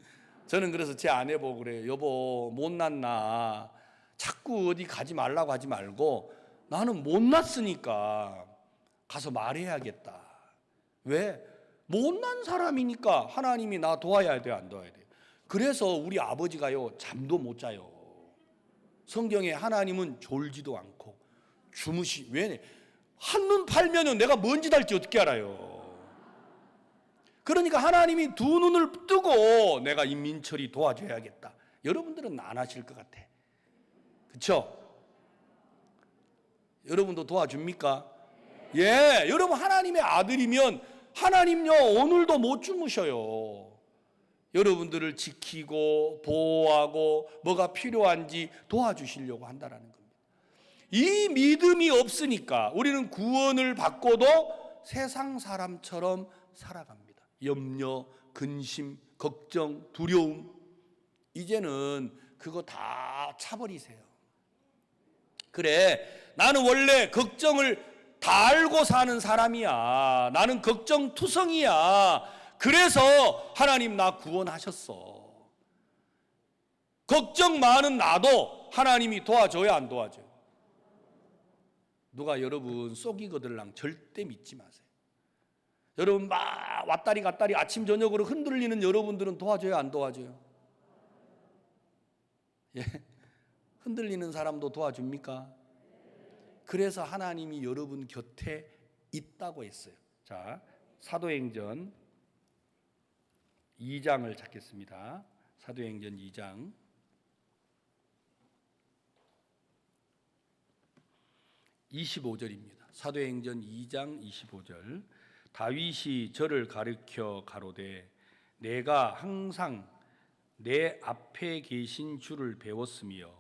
저는 그래서 제 아내 보고 그래요. 여보 못난 나 자꾸 어디 가지 말라고 하지 말고 나는 못났으니까 가서 말해야겠다. 왜? 못난 사람이니까 하나님이 나 도와야 돼요 안 도와야 돼요? 그래서 우리 아버지가요 잠도 못 자요. 성경에 하나님은 졸지도 않고 왜? 한눈 팔면은 내가 뭔 짓 할지 어떻게 알아요? 그러니까 하나님이 두 눈을 뜨고 내가 임민철이 도와줘야겠다. 여러분들은 안 하실 것 같아. 그렇죠? 여러분도 도와줍니까? 여러분 하나님의 아들이면 하나님요 오늘도 못 주무셔요. 여러분들을 지키고 보호하고 뭐가 필요한지 도와주시려고 한다라는 겁니다. 이 믿음이 없으니까 우리는 구원을 받고도 세상 사람처럼 살아갑니다. 염려, 근심, 걱정, 두려움. 이제는 그거 다 차버리세요. 그래, 나는 원래 걱정을 다 알고 사는 사람이야. 나는 걱정투성이야. 그래서 하나님 나 구원하셨어. 걱정 많은 나도 하나님이 도와줘야 안 도와줘요? 누가 여러분 쏘기거들랑 절대 믿지 마세요. 여러분 막 왔다리 갔다리 아침 저녁으로 흔들리는 여러분들은 도와줘야 안 도와줘요? 흔들리는 사람도 도와줍니까? 그래서 하나님이 여러분 곁에 있다고 했어요. 자, 사도행전 2장을 찾겠습니다. 사도행전 2장 25절입니다. 사도행전 2장 25절. 다윗이 저를 가르쳐 가로되 내가 항상 내 앞에 계신 주를 배웠으며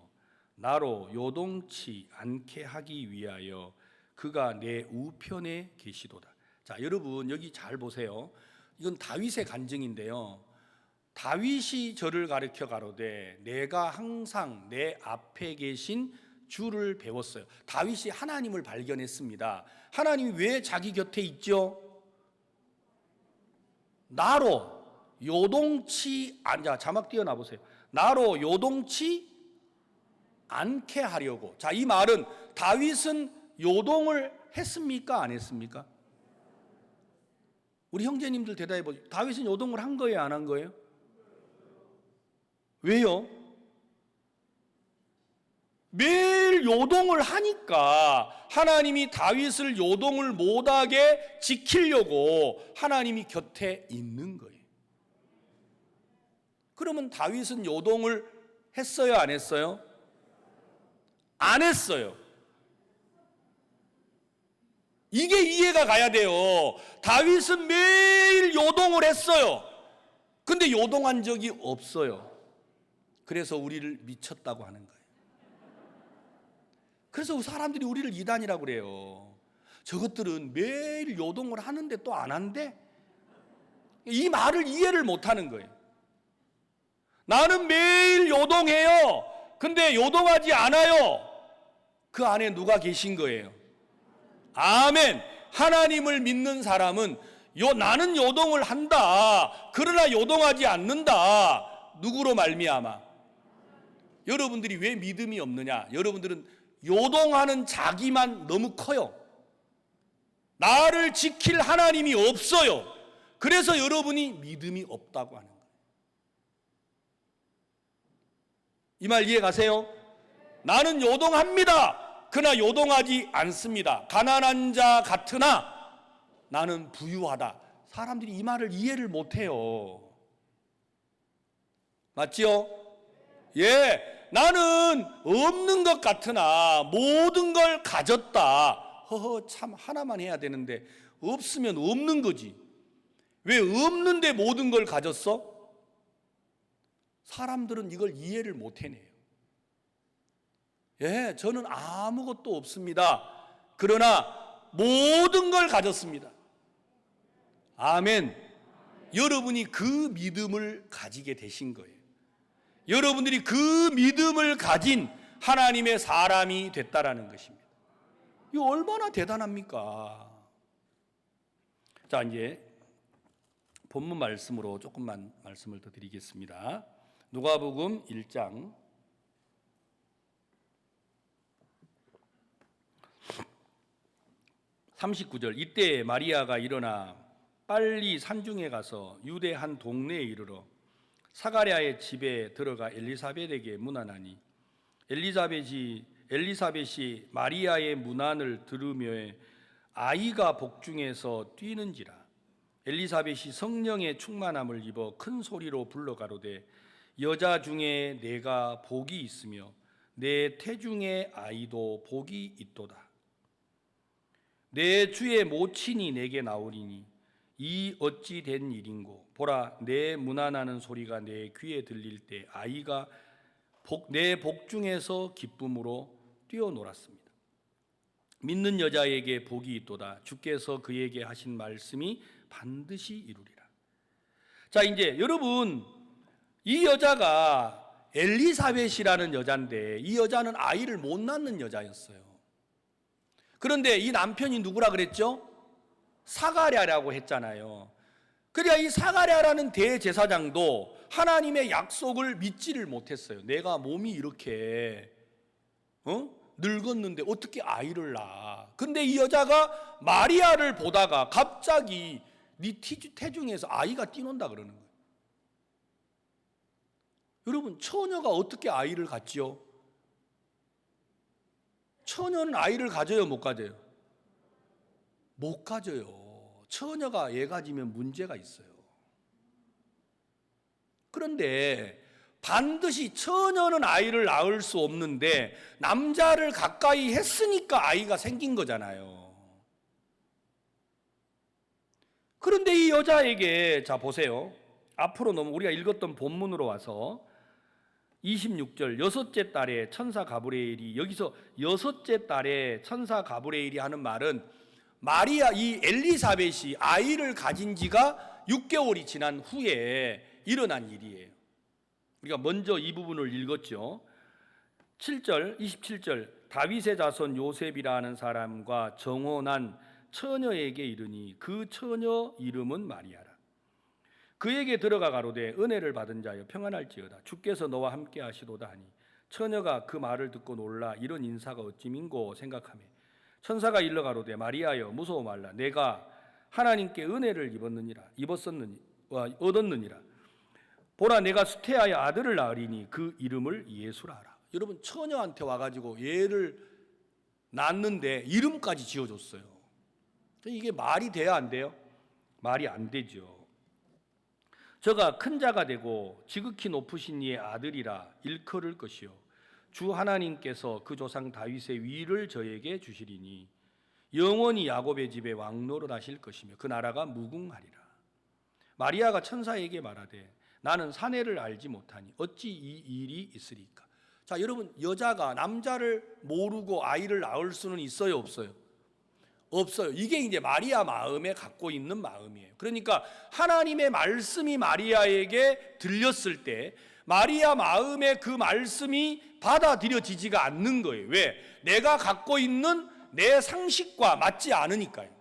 나로 요동치 않게 하기 위하여 그가 내 우편에 계시도다. 자, 여러분 여기 잘 보세요. 이건 다윗의 간증인데요. 다윗이 저를 가르쳐 가로되 내가 항상 내 앞에 계신 주를 배웠어요. 다윗이 하나님을 발견했습니다. 하나님이 왜 자기 곁에 있죠? 나로 요동치 않자. 자막 띄워놔 보세요. 나로 요동치 않게 하려고. 자, 이 말은 다윗은 요동을 했습니까? 안 했습니까? 우리 형제님들 대답해 보세요. 다윗은 요동을 한 거예요? 안 한 거예요? 왜요? 매일 요동을 하니까 하나님이 다윗을 요동을 못하게 지키려고 하나님이 곁에 있는 거예요. 그러면 다윗은 요동을 했어요? 안 했어요? 안 했어요. 이게 이해가 가야 돼요. 다윗은 매일 요동을 했어요. 근데 요동한 적이 없어요. 그래서 우리를 미쳤다고 하는 거예요. 그래서 사람들이 우리를 이단이라고 그래요. 저것들은 매일 요동을 하는데 또 안 한대? 이 말을 이해를 못 하는 거예요. 나는 매일 요동해요. 근데 요동하지 않아요. 그 안에 누가 계신 거예요? 아멘. 하나님을 믿는 사람은 나는 요동을 한다. 그러나 요동하지 않는다. 누구로 말미암아? 여러분들이 왜 믿음이 없느냐? 여러분들은 요동하는 자기만 너무 커요. 나를 지킬 하나님이 없어요. 그래서 여러분이 믿음이 없다고 하는 거예요. 이 말 이해 가세요? 나는 요동합니다. 그러나 요동하지 않습니다. 가난한 자 같으나 나는 부유하다. 사람들이 이 말을 이해를 못해요. 맞지요? 예. 나는 없는 것 같으나 모든 걸 가졌다. 허허, 참 하나만 해야 되는데 없으면 없는 거지. 왜 없는데 모든 걸 가졌어? 사람들은 이걸 이해를 못 해내요. 예, 저는 아무것도 없습니다. 그러나 모든 걸 가졌습니다. 아멘. 여러분이 그 믿음을 가지게 되신 거예요. 여러분들이 그 믿음을 가진 하나님의 사람이 됐다라는 것입니다. 이거 얼마나 대단합니까? 자, 이제 본문 말씀으로 조금만 말씀을 더 드리겠습니다. 누가복음 1장 39절. 이때 마리아가 일어나 빨리 산중에 가서 유대 한 동네에 이르러 사가랴의 집에 들어가 엘리사벳에게 문안하니 엘리사벳이 마리아의 문안을 들으며 아이가 복중에서 뛰는지라. 엘리사벳이 성령의 충만함을 입어 큰 소리로 불러 가로되 여자 중에 내가 복이 있으며 내 태중의 아이도 복이 있도다. 내 주의 모친이 내게 나오리니 이 어찌 된 일인고 보라 내 문안하는 소리가 내 귀에 들릴 때 아이가 내 복중에서 기쁨으로 뛰어놀았습니다. 믿는 여자에게 복이 있도다. 주께서 그에게 하신 말씀이 반드시 이루리라. 자, 이제 여러분, 이 여자가 엘리사벳이라는 여자인데 이 여자는 아이를 못 낳는 여자였어요. 그런데 이 남편이 누구라 그랬죠? 사가랴라고 했잖아요. 그러니까 이 사가랴라는 대제사장도 하나님의 약속을 믿지를 못했어요. 내가 몸이 이렇게 늙었는데 어떻게 아이를 낳아? 근데 이 여자가 마리아를 보다가 갑자기 네 태중에서 아이가 뛰논다 그러는 거예요. 여러분, 처녀가 어떻게 아이를 갖지요? 처녀는 아이를 가져요, 못 가져요? 못 가져요. 처녀가 애 가지면 문제가 있어요. 그런데 반드시 처녀는 아이를 낳을 수 없는데 남자를 가까이 했으니까 아이가 생긴 거잖아요. 그런데 이 여자에게, 자 보세요. 앞으로 우리가 읽었던 본문으로 와서 26절, 여섯째 달에 천사 가브리엘이, 여기서 여섯째 달에 천사 가브리엘이 하는 말은 마리아, 이 엘리사벳이 아이를 가진 지가 6개월이 지난 후에 일어난 일이에요. 우리가 먼저 이 부분을 읽었죠. 7절, 27절, 다윗의 자손 요셉이라 하는 사람과 정혼한 처녀에게 이르니 그 처녀 이름은 마리아라. 그에게 들어가 가로되 은혜를 받은 자여 평안할지어다. 주께서 너와 함께 하시도다 하니 처녀가 그 말을 듣고 놀라 이런 인사가 어찌민고 생각하며 천사가 일러 가로되 마리아여 무서워 말라. 내가 하나님께 은혜를 얻었느니라. 보라 내가 수태하여 아들을 낳으리니 그 이름을 예수라 하라. 여러분 처녀한테 와가지고 얘를 낳았는데 이름까지 지어줬어요. 이게 말이 돼야 안 돼요? 말이 안 되죠. 저가 큰 자가 되고 지극히 높으신 이의 아들이라 일컬을 것이요 주 하나님께서 그 조상 다윗의 위를 저에게 주시리니 영원히 야곱의 집에 왕노릇 하실 것이며 그 나라가 무궁하리라. 마리아가 천사에게 말하되 나는 사내를 알지 못하니 어찌 이 일이 있으리까. 자, 여러분 여자가 남자를 모르고 아이를 낳을 수는 있어요, 없어요? 없어요. 이게 이제 마리아 마음에 갖고 있는 마음이에요. 그러니까 하나님의 말씀이 마리아에게 들렸을 때 마리아 마음에 그 말씀이 받아들여지지가 않는 거예요. 왜? 내가 갖고 있는 내 상식과 맞지 않으니까요.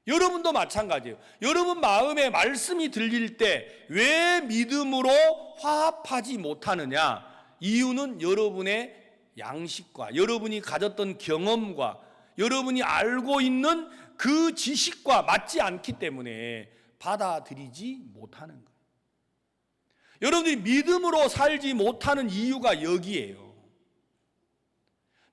여러분도 마찬가지예요. 여러분 마음에 말씀이 들릴 때 왜 믿음으로 화합하지 못하느냐? 이유는 여러분의 양식과 여러분이 가졌던 경험과 여러분이 알고 있는 그 지식과 맞지 않기 때문에 받아들이지 못하는 거예요. 여러분들이 믿음으로 살지 못하는 이유가 여기에요.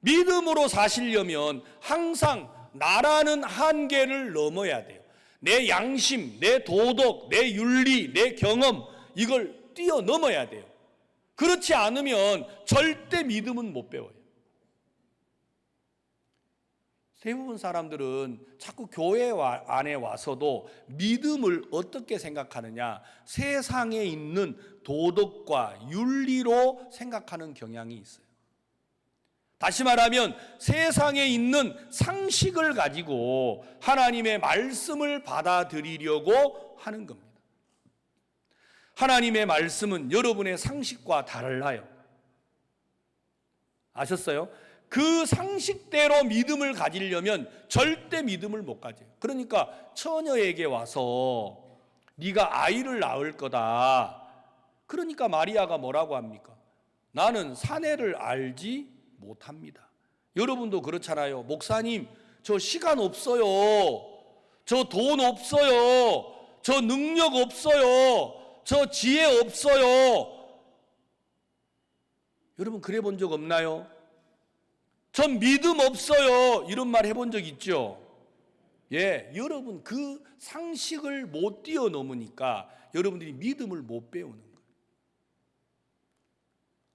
믿음으로 사시려면 항상 나라는 한계를 넘어야 돼요. 내 양심, 내 도덕, 내 윤리, 내 경험 이걸 뛰어넘어야 돼요. 그렇지 않으면 절대 믿음은 못 배워요. 대부분 사람들은 자꾸 교회 안에 와서도 믿음을 어떻게 생각하느냐, 세상에 있는 도덕과 윤리로 생각하는 경향이 있어요. 다시 말하면 세상에 있는 상식을 가지고 하나님의 말씀을 받아들이려고 하는 겁니다. 하나님의 말씀은 여러분의 상식과 달라요. 아셨어요? 그 상식대로 믿음을 가지려면 절대 믿음을 못 가져요. 그러니까 처녀에게 와서 네가 아이를 낳을 거다. 그러니까 마리아가 뭐라고 합니까? 나는 사내를 알지 못합니다. 여러분도 그렇잖아요. 목사님, 저 시간 없어요. 저 돈 없어요. 저 능력 없어요. 저 지혜 없어요. 여러분 그래 본 적 없나요? 전 믿음 없어요. 이런 말 해본 적 있죠? 예, 여러분 그 상식을 못 뛰어넘으니까 여러분들이 믿음을 못 배우는 거예요.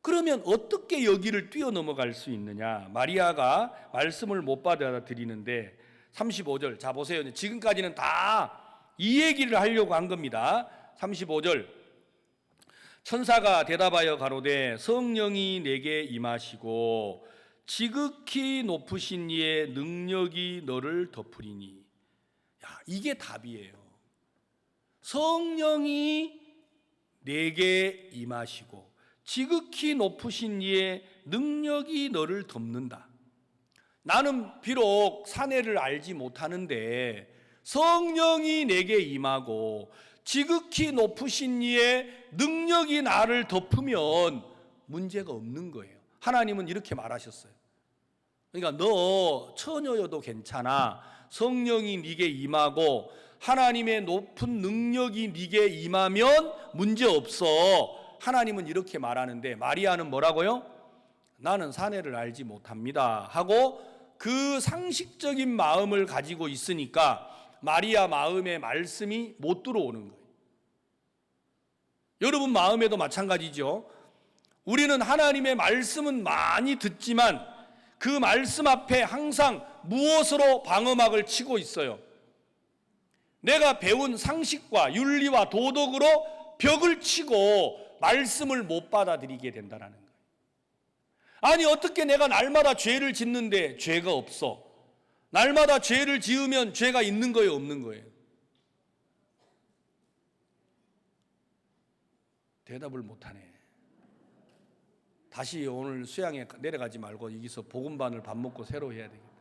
그러면 어떻게 여기를 뛰어넘어갈 수 있느냐? 마리아가 말씀을 못 받아들이는데 35절 자 보세요. 지금까지는 다 이 얘기를 하려고 한 겁니다. 35절 천사가 대답하여 가로되 성령이 내게 임하시고 지극히 높으신 이의 능력이 너를 덮으리니. 야, 이게 답이에요. 성령이 내게 임하시고 지극히 높으신 이의 능력이 너를 덮는다. 나는 비록 사내를 알지 못하는데 성령이 내게 임하고 지극히 높으신 이의 능력이 나를 덮으면 문제가 없는 거예요. 하나님은 이렇게 말하셨어요. 그러니까 너 처녀여도 괜찮아. 성령이 네게 임하고 하나님의 높은 능력이 네게 임하면 문제 없어. 하나님은 이렇게 말하는데 마리아는 뭐라고요? 나는 사내를 알지 못합니다 하고 그 상식적인 마음을 가지고 있으니까 마리아 마음에 말씀이 못 들어오는 거예요. 여러분 마음에도 마찬가지죠. 우리는 하나님의 말씀은 많이 듣지만 그 말씀 앞에 항상 무엇으로 방어막을 치고 있어요? 내가 배운 상식과 윤리와 도덕으로 벽을 치고 말씀을 못 받아들이게 된다는 거예요. 아니 어떻게 내가 날마다 죄를 짓는데 죄가 없어? 날마다 죄를 지으면 죄가 있는 거예요, 없는 거예요? 대답을 못하네. 다시 오늘 수양에 내려가지 말고 여기서 복음반을 밥 먹고 새로 해야 되겠다.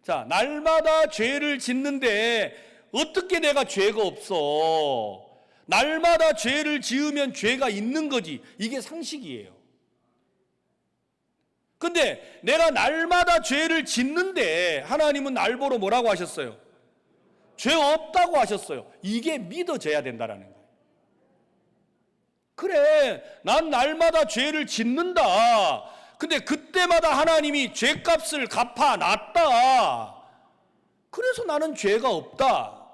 자, 날마다 죄를 짓는데 어떻게 내가 죄가 없어? 날마다 죄를 지으면 죄가 있는 거지. 이게 상식이에요. 근데 내가 날마다 죄를 짓는데 하나님은 날 보러 뭐라고 하셨어요? 죄 없다고 하셨어요. 이게 믿어져야 된다라는 거예요. 그래, 난 날마다 죄를 짓는다. 근데 그때마다 하나님이 죄값을 갚아놨다. 그래서 나는 죄가 없다.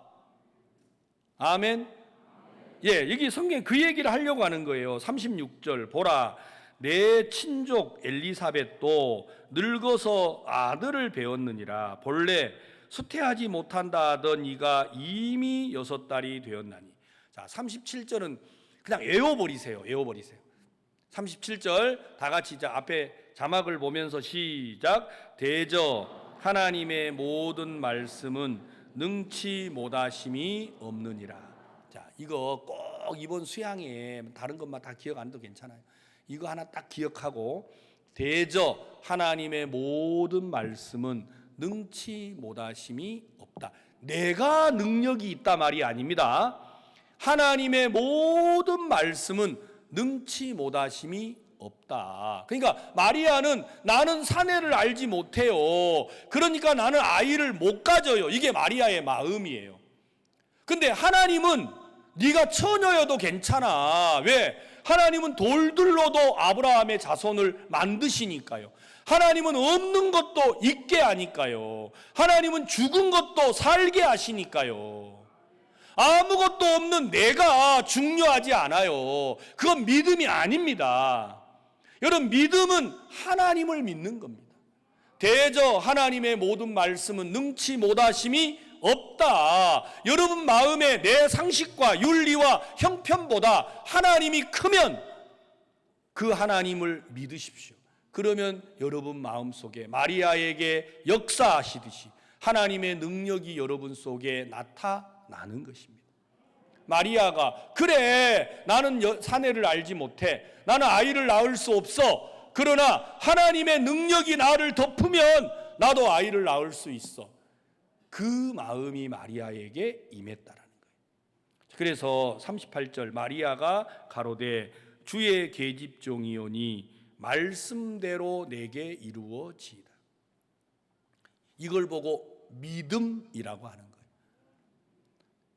아멘. 예, 여기 성경에 그 얘기를 하려고 하는 거예요. 36절 보라, 내 친족 엘리사벳도 늙어서 아들을 배웠느니라. 본래 수태하지 못한다 하던 이가 이미 6달이 되었나니. 자, 37절은 그냥 외워버리세요. 37절 다 같이 자 앞에 자막을 보면서 시작. 대저 하나님의 모든 말씀은 능치 못하심이 없느니라. 자, 이거 꼭 이번 수양에 다른 것만 다 기억 안 해도 괜찮아요. 이거 하나 딱 기억하고, 대저 하나님의 모든 말씀은 능치 못하심이 없다. 내가 능력이 있다 말이 아닙니다. 하나님의 모든 말씀은 능치 못하심이 없다. 그러니까 마리아는 나는 사내를 알지 못해요. 그러니까 나는 아이를 못 가져요. 이게 마리아의 마음이에요. 근데 하나님은 네가 처녀여도 괜찮아. 왜? 하나님은 돌들로도 아브라함의 자손을 만드시니까요. 하나님은 없는 것도 있게 하니까요. 하나님은 죽은 것도 살게 하시니까요. 아무것도 없는 내가 중요하지 않아요. 그건 믿음이 아닙니다. 여러분, 믿음은 하나님을 믿는 겁니다. 대저 하나님의 모든 말씀은 능치 못하심이 없다. 여러분 마음에 내 상식과 윤리와 형편보다 하나님이 크면 그 하나님을 믿으십시오. 그러면 여러분 마음속에 마리아에게 역사하시듯이 하나님의 능력이 여러분 속에 나타나는 것입니다. 마리아가 그래, 나는 사내를 알지 못해, 나는 아이를 낳을 수 없어. 그러나 하나님의 능력이 나를 덮으면 나도 아이를 낳을 수 있어. 그 마음이 마리아에게 임했다라는 거예요. 그래서 38절 마리아가 가로되 주의 계집종이오니 말씀대로 내게 이루어지이다. 이걸 보고 믿음이라고 하는 거예요.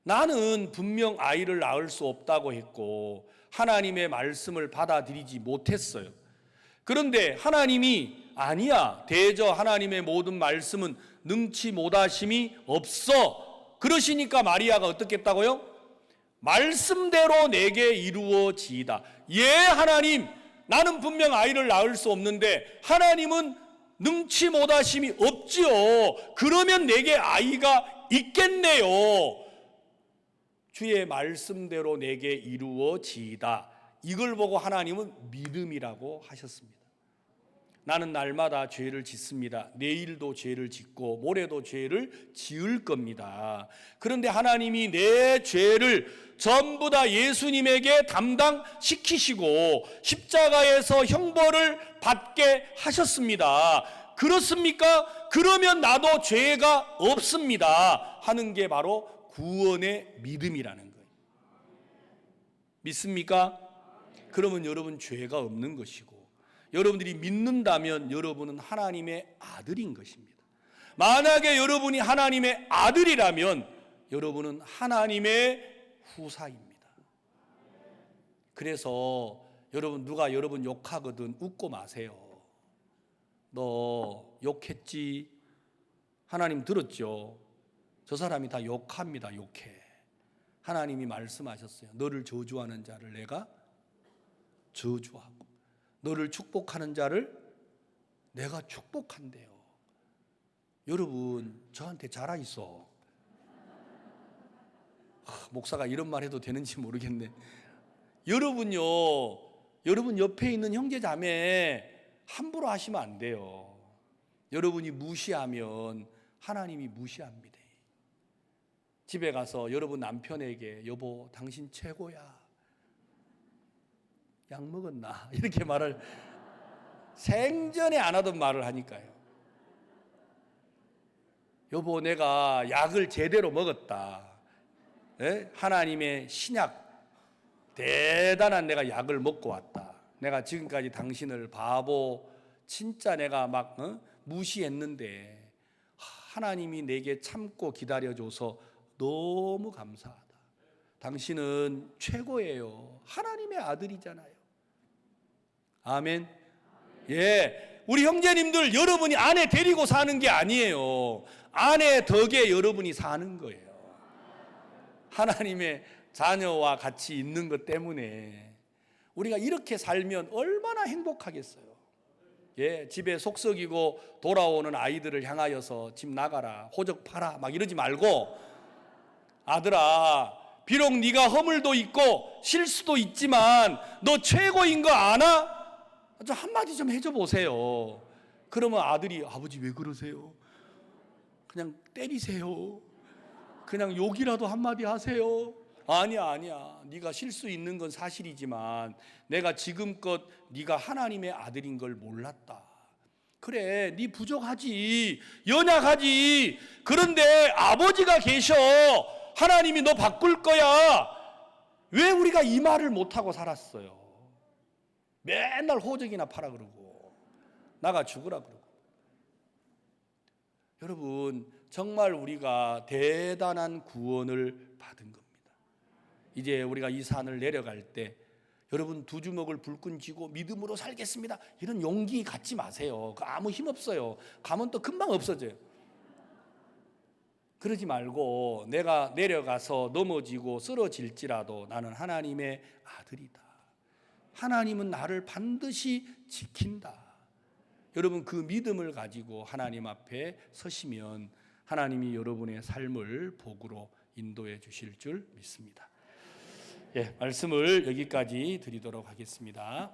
나는 분명 아이를 낳을 수 없다고 했고 하나님의 말씀을 받아들이지 못했어요. 그런데 하나님이 아니야, 대저 하나님의 모든 말씀은 능치 못하심이 없어. 그러시니까 마리아가 어떻게 했다고요? 말씀대로 내게 이루어지이다. 예, 하나님, 나는 분명 아이를 낳을 수 없는데 하나님은 능치 못하심이 없지요. 그러면 내게 아이가 있겠네요. 주의 말씀대로 내게 이루어지이다. 이걸 보고 하나님은 믿음이라고 하셨습니다. 나는 날마다 죄를 짓습니다. 내일도 죄를 짓고 모레도 죄를 지을 겁니다. 그런데 하나님이 내 죄를 전부 다 예수님에게 담당시키시고 십자가에서 형벌을 받게 하셨습니다. 그렇습니까? 그러면 나도 죄가 없습니다 하는 게 바로 구원의 믿음이라는 거예요. 믿습니까? 그러면 여러분 죄가 없는 것이고, 여러분들이 믿는다면 여러분은 하나님의 아들인 것입니다. 만약에 여러분이 하나님의 아들이라면 여러분은 하나님의 후사입니다. 그래서 여러분, 누가 여러분 욕하거든 웃고 마세요. 너 욕했지? 하나님 들었죠? 저 사람이 다 욕합니다. 욕해. 하나님이 말씀하셨어요. 너를 저주하는 자를 내가 저주하고 너를 축복하는 자를 내가 축복한대요. 여러분, 저한테 자라 있어. 목사가 이런 말 해도 되는지 모르겠네. 여러분요, 여러분 옆에 있는 형제 자매 함부로 하시면 안 돼요. 여러분이 무시하면 하나님이 무시합니다. 집에 가서 여러분 남편에게 여보 당신 최고야, 약 먹었나? 이렇게 말을 생전에 안 하던 말을 하니까요. 여보, 내가 약을 제대로 먹었다. 예? 하나님의 신약, 대단한 내가 약을 먹고 왔다. 내가 지금까지 당신을 바보, 진짜 내가 막 무시했는데 하나님이 내게 참고 기다려줘서 너무 감사하다. 당신은 최고예요. 하나님의 아들이잖아요. 아멘. 예, 우리 형제님들, 여러분이 아내 데리고 사는 게 아니에요. 아내 덕에 여러분이 사는 거예요. 하나님의 자녀와 같이 있는 것 때문에 우리가 이렇게 살면 얼마나 행복하겠어요. 예, 집에 속 썩이고 돌아오는 아이들을 향하여서 집 나가라, 호적 팔아 막 이러지 말고, 아들아, 비록 네가 허물도 있고 실수도 있지만 너 최고인 거 아나? 좀 한마디 좀 해줘 보세요. 그러면 아들이, 아버지 왜 그러세요? 그냥 때리세요. 그냥 욕이라도 한마디 하세요. 아니야. 네가 실수 있는 건 사실이지만 내가 지금껏 네가 하나님의 아들인 걸 몰랐다. 그래, 네 부족하지, 연약하지. 그런데 아버지가 계셔. 하나님이 너 바꿀 거야. 왜 우리가 이 말을 못하고 살았어요? 맨날 호적이나 팔아 그러고 나가 죽으라 그러고. 여러분, 정말 우리가 대단한 구원을 받은 겁니다. 이제 우리가 이 산을 내려갈 때 여러분 두 주먹을 불끈 쥐고 믿음으로 살겠습니다, 이런 용기 갖지 마세요. 아무 힘 없어요. 가면 또 금방 없어져요. 그러지 말고 내가 내려가서 넘어지고 쓰러질지라도 나는 하나님의 아들이다. 하나님은 나를 반드시 지킨다. 여러분, 그 믿음을 가지고 하나님 앞에 서시면 하나님이 여러분의 삶을 복으로 인도해 주실 줄 믿습니다. 예, 말씀을 여기까지 드리도록 하겠습니다.